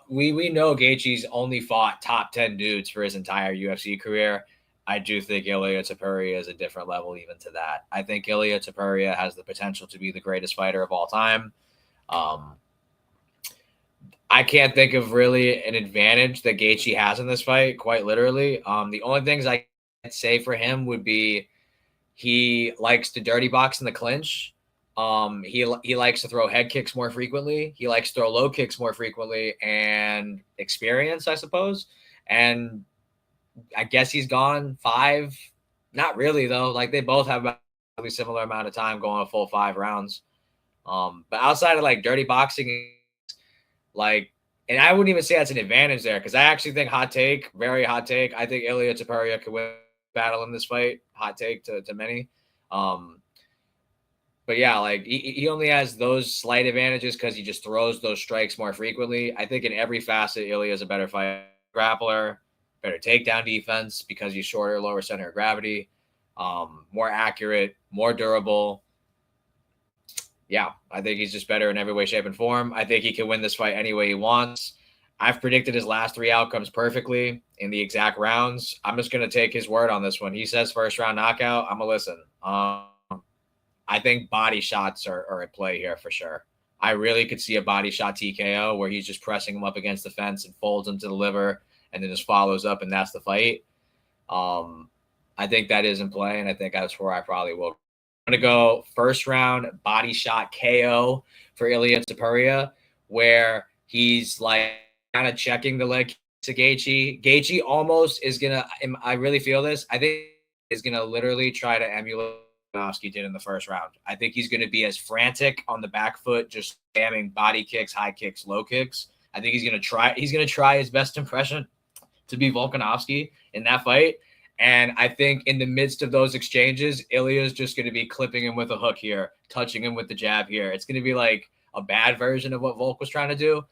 we know Gaethje's only fought top 10 dudes for his entire UFC career. I do think Ilia Topuria is a different level even to that. I think Ilia Topuria has the potential to be the greatest fighter of all time. I can't think of really an advantage that Gaethje has in this fight, quite literally. The only things I can say for him would be he likes to dirty box in the clinch. He likes to throw head kicks more frequently. He likes to throw low kicks more frequently and experience, I suppose. And I guess he's gone 5. Not really, though. Like, they both have about a similar amount of time going a full 5 rounds. But outside of, like, dirty boxing, like, and I wouldn't even say that's an advantage there because I actually think very hot take. I think Ilia Topuria could win battle in this fight. Hot take to many. But yeah, like he only has those slight advantages because he just throws those strikes more frequently. I think in every facet, Ilia is a better fighter, grappler, better takedown defense because he's shorter, lower center of gravity, more accurate, more durable. Yeah, I think he's just better in every way, shape, and form. I think he can win this fight any way he wants. I've predicted his last 3 outcomes perfectly in the exact rounds. I'm just going to take his word on this one. He says first round knockout. I'm going to listen. I think body shots are at play here for sure. I really could see a body shot TKO where he's just pressing him up against the fence and folds him to the liver and then just follows up, and that's the fight. I think that is in play, and I think that's where I probably will. I'm going to go first round body shot KO for Ilia Topuria, where he's like kind of checking the leg to Gaethje. Gaethje almost is going to, I really feel this, I think is going to literally try to emulate Volkanovski did in the first round. I think he's going to be as frantic on the back foot, just spamming body kicks, high kicks, low kicks. I think he's going to try his best impression to be Volkanovski in that fight. And I think in the midst of those exchanges, Ilia is just going to be clipping him with a hook here, touching him with the jab here. It's going to be like a bad version of what Volk was trying to do.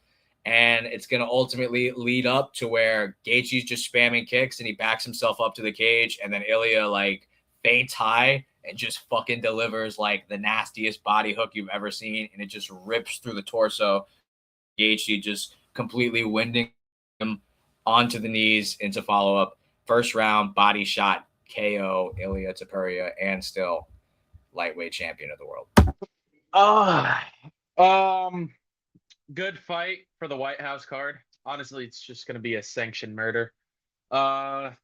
And it's going to ultimately lead up to where Gaethje's just spamming kicks and he backs himself up to the cage. And then Ilia like feints high and just fucking delivers like the nastiest body hook you've ever seen. And it just rips through the torso. Gaethje just completely winding him onto the knees into follow-up. First round body shot KO Ilia Topuria and still lightweight champion of the world. Good fight for the White House card. Honestly, it's just going to be a sanctioned murder. I'm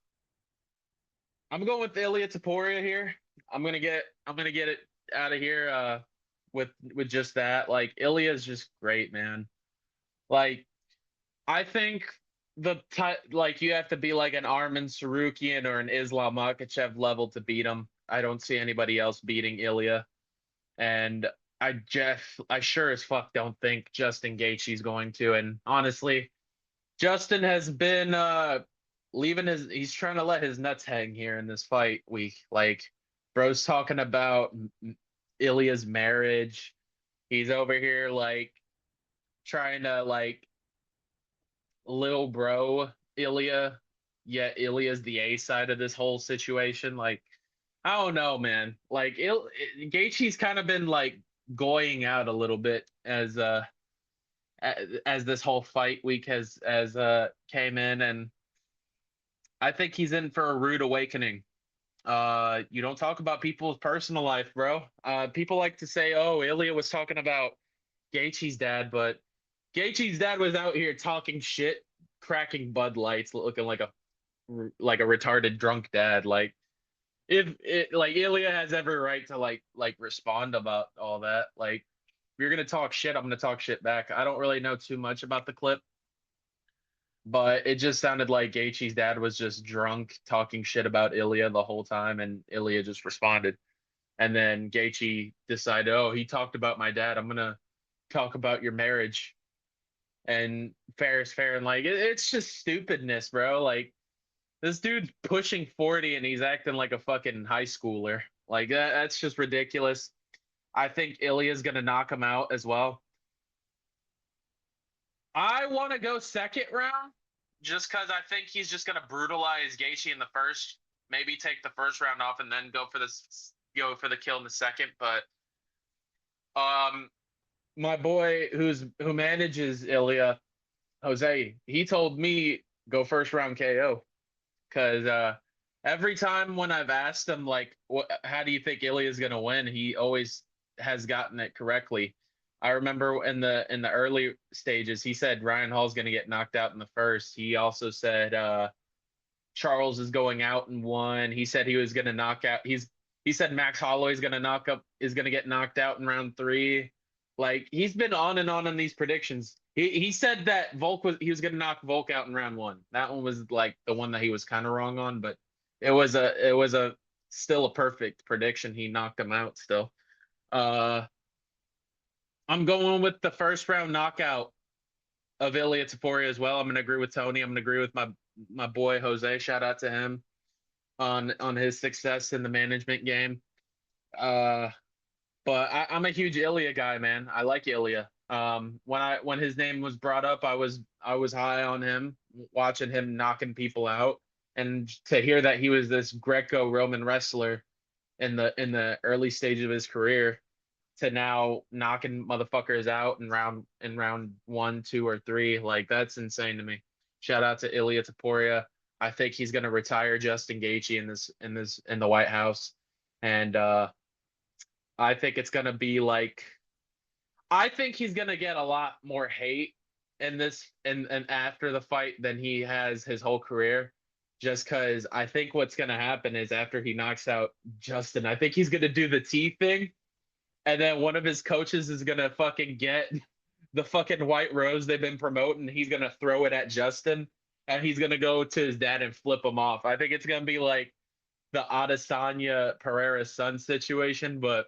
going with Ilia Topuria here. I'm gonna get it out of here with just that. Like, Ilia is just great, man. Like, I think like you have to be like an Arman Sarukian or an Islam Makhachev level to beat him. I don't see anybody else beating Ilia, and I sure as fuck don't think Justin Gaethje's going to. And honestly, Justin has been he's trying to let his nuts hang here in this fight week. Like, bro's talking about Ilia's marriage. He's over here like trying to like little bro Ilia, yet Ilia's the A side of this whole situation. Like, I don't know, man. Like, Gaethje's kind of been like going out a little bit as this whole fight week has came in, and I think he's in for a rude awakening. You don't talk about people's personal life, bro. People like to say, "Oh, Ilya was talking about Gaethje's dad," but Gaethje's dad was out here talking shit, cracking Bud Lights, looking like a retarded drunk dad. Like if it like Ilya has every right to like respond about all that. Like if you're gonna talk shit, I'm gonna talk shit back. I don't really know too much about the clip, but it just sounded like Gaethje's dad was just drunk talking shit about Ilya the whole time, and Ilya just responded. And then Gaethje decided, oh, he talked about my dad. I'm gonna talk about your marriage. And fair is fair, and like it's just stupidness, bro. Like this dude's pushing 40 and he's acting like a fucking high schooler. Like that's just ridiculous. I think Ilya's gonna knock him out as well. I want to go second round just because I think he's just gonna brutalize Gaethje in the first. Maybe take the first round off and then go for the kill in the second. But my boy who manages Ilya, Jose, he told me go first round KO because every time when I've asked him like, how do you think Ilya's gonna win, he always has gotten it correctly. I remember in the early stages, he said Ryan Hall's gonna get knocked out in the first. He also said Charles is going out in one. He said he was gonna knock out. He said Max Holloway's gonna get knocked out in round 3. Like he's been on and on these predictions. He said that he was gonna knock Volk out in round 1. That one was like the one that he was kind of wrong on, but it was a still a perfect prediction. He knocked him out still. I'm going with the first round knockout of Ilya Taporia as well. I'm gonna agree with Tony. I'm gonna agree with my boy Jose. Shout out to him on his success in the management game. But I'm a huge Ilya guy, man. I like Ilya. When his name was brought up, I was high on him, watching him knocking people out, and to hear that he was this Greco-Roman wrestler in the early stage of his career, to now knocking motherfuckers out in round 1, 2, or 3, like that's insane to me. Shout out to Ilya Taporia. I think he's gonna retire Justin Gaethje in the White House, and I think it's gonna be like, I think he's gonna get a lot more hate in this and after the fight than he has his whole career. Just because I think what's gonna happen is after he knocks out Justin, I think he's gonna do the T thing, and then one of his coaches is gonna fucking get the fucking white rose they've been promoting. He's gonna throw it at Justin, and he's gonna go to his dad and flip him off. I think it's gonna be like the Adesanya Pereira son situation, but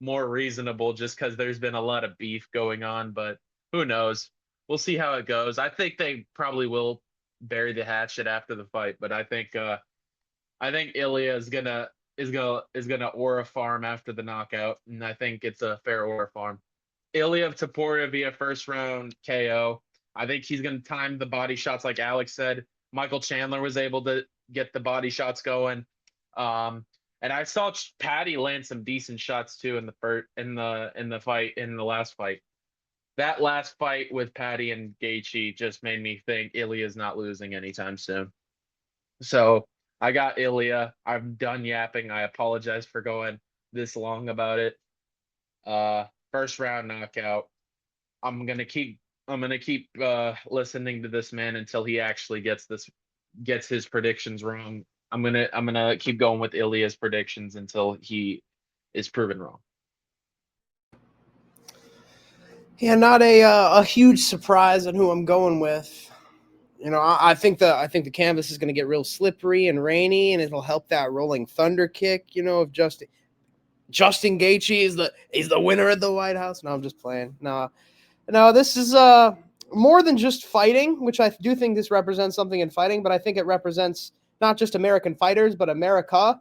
more reasonable, just because there's been a lot of beef going on. But who knows? We'll see how it goes. I think they probably will bury the hatchet after the fight, but I think Ilya is gonna aura farm after the knockout, and I think it's a fair aura farm. Ilya Taporia via first round KO. I think he's gonna time the body shots like Alex said. Michael Chandler was able to get the body shots going. And I saw Patty land some decent shots too in the last fight. That last fight with Patty and Gaethje just made me think Ilya's not losing anytime soon. So I got Ilya. I'm done yapping. I apologize for going this long about it. First round knockout. I'm gonna keep listening to this man until he actually gets his predictions wrong. I'm gonna keep going with Ilya's predictions until he is proven wrong. Yeah, not a huge surprise on who I'm going with. You know, I think the canvas is going to get real slippery and rainy, and it'll help that rolling thunder kick. You know, if Justin Gaethje is the winner at the White House. No, I'm just playing. No, this is more than just fighting, which I do think this represents something in fighting, but I think it represents not just American fighters, but America.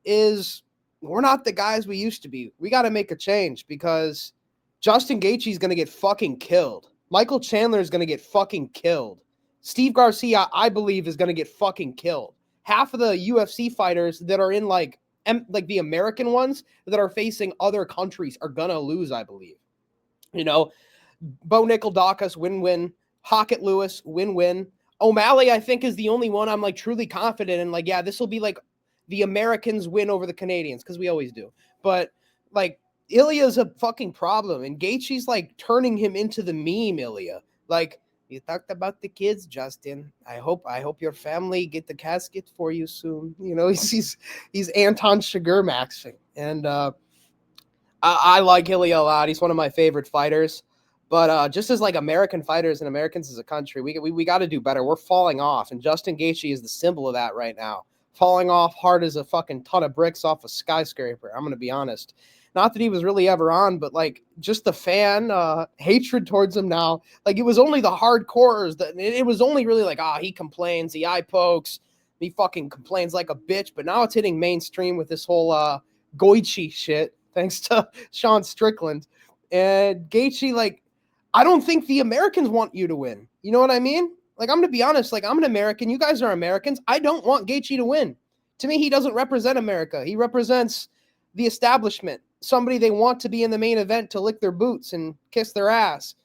We're not the guys we used to be. We got to make a change, because Justin Gaethje is going to get fucking killed. Michael Chandler is going to get fucking killed. Steve Garcia, I believe, is going to get fucking killed. Half of the UFC fighters that are in like the American ones that are facing other countries are going to lose, I believe. You know, Bo Nickel Dacus, win-win. Hockett Lewis, win-win. O'Malley, I think, is the only one I'm like truly confident in. Like, yeah, this will be like the Americans win over the Canadians, because we always do. But like Ilya's a fucking problem, and Gaethje's like turning him into the meme Ilya. Like, you talked about the kids, Justin. I hope your family get the casket for you soon. You know, he's Anton Chigurh maxing, and I like Ilya a lot. He's one of my favorite fighters. But just as like American fighters and Americans as a country, we got to do better. We're falling off, and Justin Gaethje is the symbol of that right now. Falling off hard as a fucking ton of bricks off a skyscraper. I'm gonna be honest. Not that he was really ever on, but like just the fan hatred towards him now. Like it was only the hardcores that it was only really like, he complains, he eye pokes, he fucking complains like a bitch. But now it's hitting mainstream with this whole Gaethje shit, thanks to Sean Strickland. And Gaethje, like, I don't think the Americans want you to win. You know what I mean? Like, I'm going to be honest. Like, I'm an American. You guys are Americans. I don't want Gaethje to win. To me, he doesn't represent America. He represents the establishment, somebody they want to be in the main event to lick their boots and kiss their ass.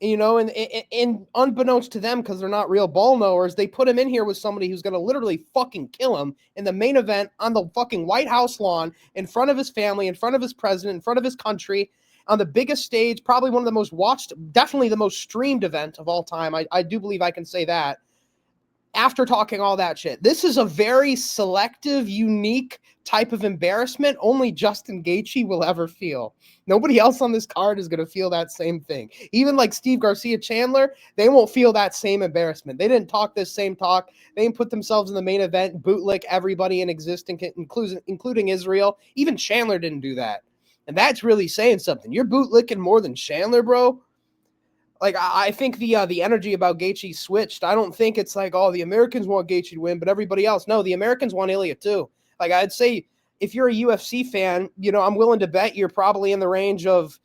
You know, and unbeknownst to them, because they're not real ball knowers, they put him in here with somebody who's going to literally fucking kill him in the main event on the fucking White House lawn, in front of his family, in front of his president, in front of his country, on the biggest stage, probably one of the most watched, definitely the most streamed event of all time. I do believe I can say that. After talking all that shit, this is a very selective, unique type of embarrassment only Justin Gaethje will ever feel. Nobody else on this card is going to feel that same thing. Even like Steve Garcia Chandler, they won't feel that same embarrassment. They didn't talk this same talk. They didn't put themselves in the main event, bootlick everybody in existence, including Israel. Even Chandler didn't do that. And that's really saying something. You're bootlicking more than Chandler, bro. Like, I think the energy about Gaethje switched. I don't think it's like, the Americans want Gaethje to win, but everybody else. No, the Americans want Ilya too. Like, I'd say if you're a UFC fan, you know, I'm willing to bet you're probably in the range of,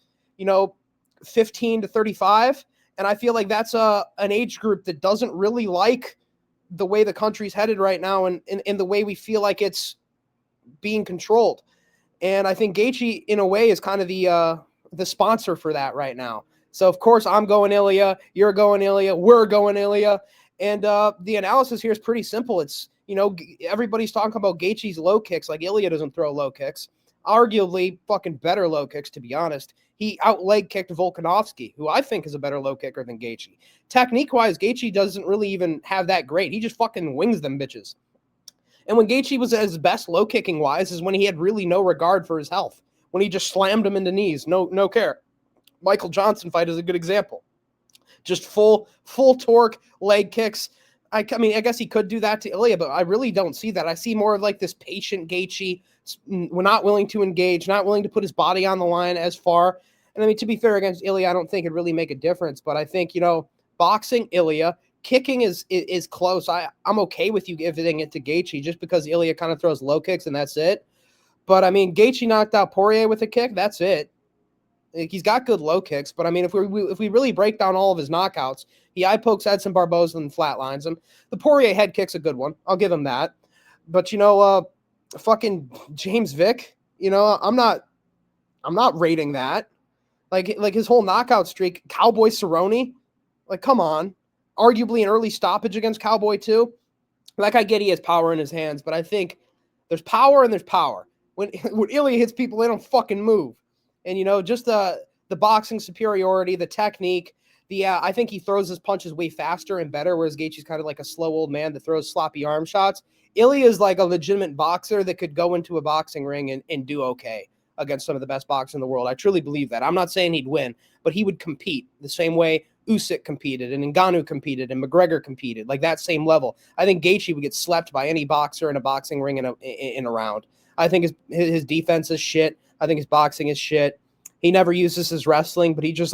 15 to 35. And I feel like that's an age group that doesn't really like the way the country's headed right now and the way we feel like it's being controlled. And I think Gaethje, in a way, is kind of the sponsor for that right now. So, of course, I'm going Ilya, you're going Ilya, we're going Ilya. And the analysis here is pretty simple. It's, everybody's talking about Gaethje's low kicks, like Ilya doesn't throw low kicks. Arguably fucking better low kicks, to be honest. He out-leg kicked Volkanovski, who I think is a better low kicker than Gaethje. Technique-wise, Gaethje doesn't really even have that great. He just fucking wings them bitches. And when Gaethje was at his best low kicking wise is when he had really no regard for his health, when he just slammed him into knees, no care. Michael Johnson fight is a good example. Just full torque leg kicks. I mean, I guess he could do that to Ilya, but I really don't see that. I see more of like this patient Gaethje, not willing to engage, not willing to put his body on the line as far. And I mean, to be fair, against Ilya, I don't think it'd really make a difference. But I think, boxing Ilya, kicking is close. I'm okay with you giving it to Gaethje just because Ilya kind of throws low kicks and that's it. But I mean, Gaethje knocked out Poirier with a kick. That's it. He's got good low kicks, but I mean, if we really break down all of his knockouts, he eye pokes Edson Barboza and flatlines him. The Poirier head kick's a good one. I'll give him that. But fucking James Vick, I'm not rating that. Like his whole knockout streak, Cowboy Cerrone, like come on. Arguably an early stoppage against Cowboy too. Like I get he has power in his hands, but I think there's power and there's power. When Ilya hits people, they don't fucking move. And, just the boxing superiority, the technique, I think he throws his punches way faster and better, whereas Gaethje's kind of like a slow old man that throws sloppy arm shots. Ilya is like a legitimate boxer that could go into a boxing ring and do okay against some of the best boxers in the world. I truly believe that. I'm not saying he'd win, but he would compete the same way Usyk competed and Ngannou competed and McGregor competed, like that same level. I think Gaethje would get slept by any boxer in a boxing ring in a round. I think his defense is shit. I think his boxing is shit. He never uses his wrestling, but he just,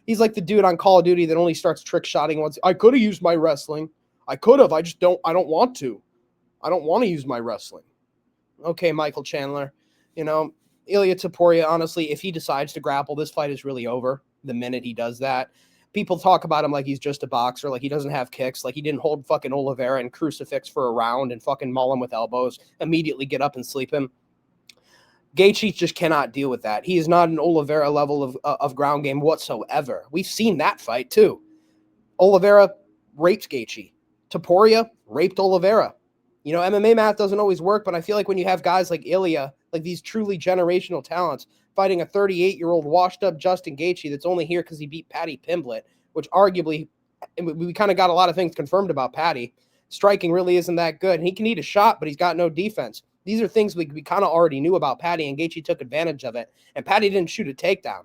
he's like the dude on Call of Duty that only starts trick shotting once. I could have used my wrestling. I could have. I don't want to. I don't want to use my wrestling. Okay, Michael Chandler. Ilya Topuria, honestly, if he decides to grapple, this fight is really over the minute he does that. People talk about him like he's just a boxer, like he doesn't have kicks, like he didn't hold fucking Oliveira and crucifix for a round and fucking maul him with elbows, immediately get up and sleep him. Gaethje just cannot deal with that. He is not an Oliveira level of ground game whatsoever. We've seen that fight too. Oliveira raped Gaethje. Topuria raped Oliveira. You know, MMA math doesn't always work, but I feel like when you have guys like Ilya, like these truly generational talents, fighting a 38-year-old washed-up Justin Gaethje that's only here because he beat Paddy Pimblett, which arguably we kind of got a lot of things confirmed about Paddy. Striking really isn't that good. And he can eat a shot, but he's got no defense. These are things we kind of already knew about Paddy, and Gaethje took advantage of it. And Paddy didn't shoot a takedown.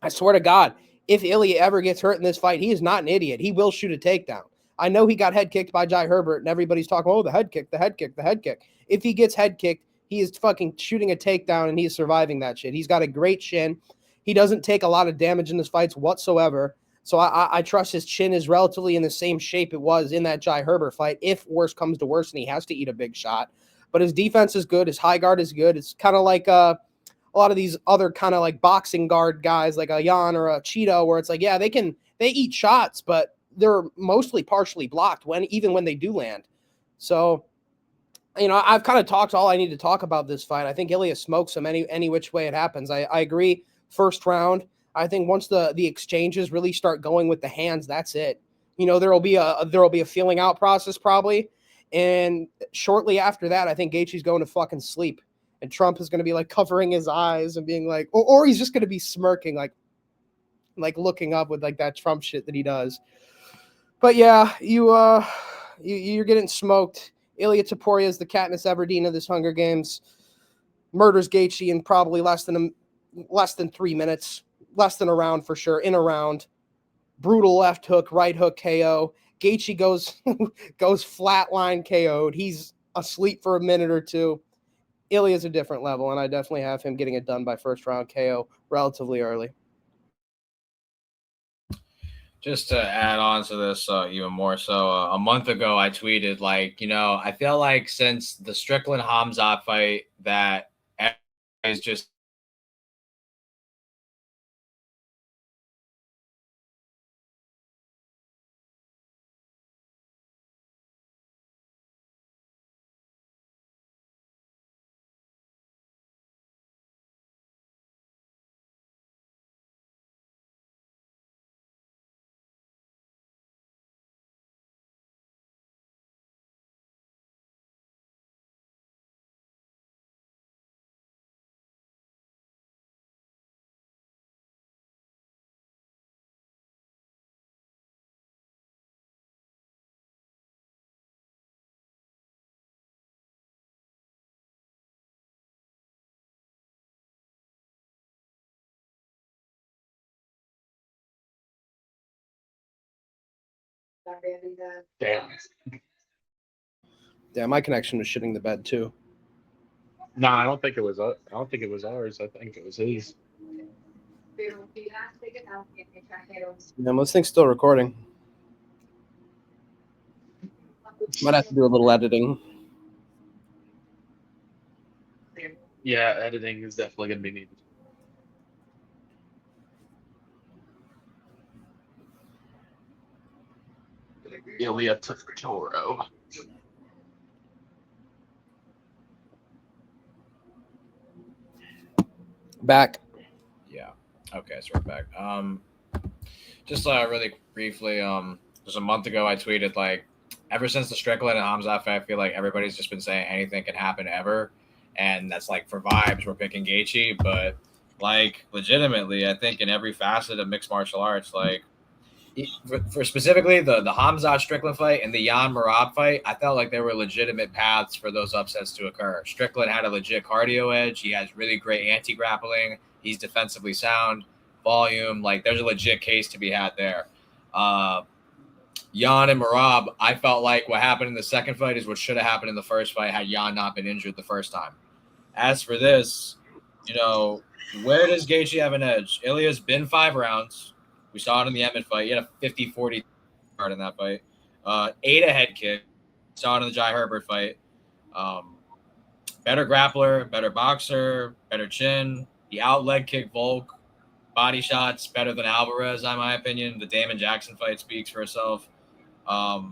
I swear to God, if Ilya ever gets hurt in this fight, he is not an idiot. He will shoot a takedown. I know he got head kicked by Jai Herbert, and everybody's talking, oh, the head kick, the head kick, the head kick. If he gets head kicked, he is fucking shooting a takedown, and he's surviving that shit. He's got a great chin. He doesn't take a lot of damage in his fights whatsoever. So I trust his chin is relatively in the same shape it was in that Jai Herbert fight, if worse comes to worse and he has to eat a big shot. But his defense is good. His high guard is good. It's kind of like a lot of these other kind of like boxing guard guys like a Jan or a Cheeto, where it's like, yeah, they eat shots, but they're mostly partially blocked even when they do land. So, you know, I've kind of talked all I need to talk about this fight. I think Ilya smokes him any which way it happens. I agree. First round, I think once the exchanges really start going with the hands, that's it. You know, there will be a feeling out process probably, and shortly after that, I think Gaethje's going to fucking sleep. And Trump is going to be like covering his eyes and being like, or he's just going to be smirking, like looking up with like that Trump shit that he does. But yeah, you're getting smoked. Ilya Taporia is the Katniss Everdeen of this Hunger Games. Murders Gaethje in probably less than 3 minutes, less than a round for sure. In a round, brutal left hook, right hook KO. Gaethje goes flatline KO'd. He's asleep for a minute or two. Ilya's a different level, and I definitely have him getting it done by first round KO relatively early. Just to add on to this even more so, a month ago I tweeted, like, you know, I feel like since the Strickland Hamzat fight that is just Damn. Yeah, my connection was shitting the bed too. No, I don't think it was. I don't think it was ours. I think it was his. Yeah, this thing's still recording. Might have to do a little editing. Yeah, editing is definitely gonna be needed. Ilya Toro. Back. Yeah. Okay, so we're back. Just really briefly, just a month ago I tweeted, like, ever since the Strickland and Hamzat fight, I feel like everybody's just been saying anything can happen ever, and that's like for vibes we're picking Gaethje, but like legitimately, I think in every facet of mixed martial arts, like for specifically the Hamzat Strickland fight and the Jan Merab fight, I felt like there were legitimate paths for those upsets to occur. Strickland had a legit cardio edge. He has really great anti-grappling. He's defensively sound, volume. Like, there's a legit case to be had there. Jan and Merab, I felt like what happened in the second fight is what should have happened in the first fight had Jan not been injured the first time. As for this, you know, where does Gaethje have an edge? Ilya's been 5 rounds. We saw it in the Emmett fight. He had a 50-40 card in that fight. 8 a head kick. Saw it in the Jai Herbert fight. Better grappler, better boxer, better chin. He out leg kick Volk. Body shots better than Alvarez, in my opinion. The Damon Jackson fight speaks for itself. I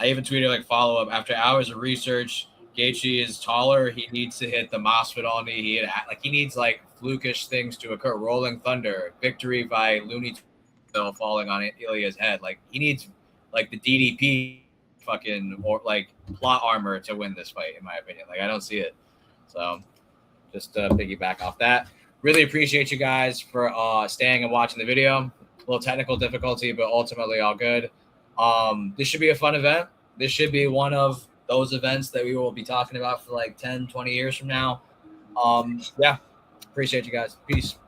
even tweeted like follow up after hours of research. Gaethje is taller. He needs to hit the Masvidal knee. He needs like flukish things to occur. Rolling Thunder, victory by Looney falling on Ilya's head. Like, he needs like the DDP fucking or like plot armor to win this fight, in my opinion. Like I don't see it. So just piggyback off that. Really appreciate you guys for staying and watching the video. A little technical difficulty, but ultimately all good. This should be a fun event. This should be one of those events that we will be talking about for like 10, 20 years from now. Yeah, appreciate you guys. Peace.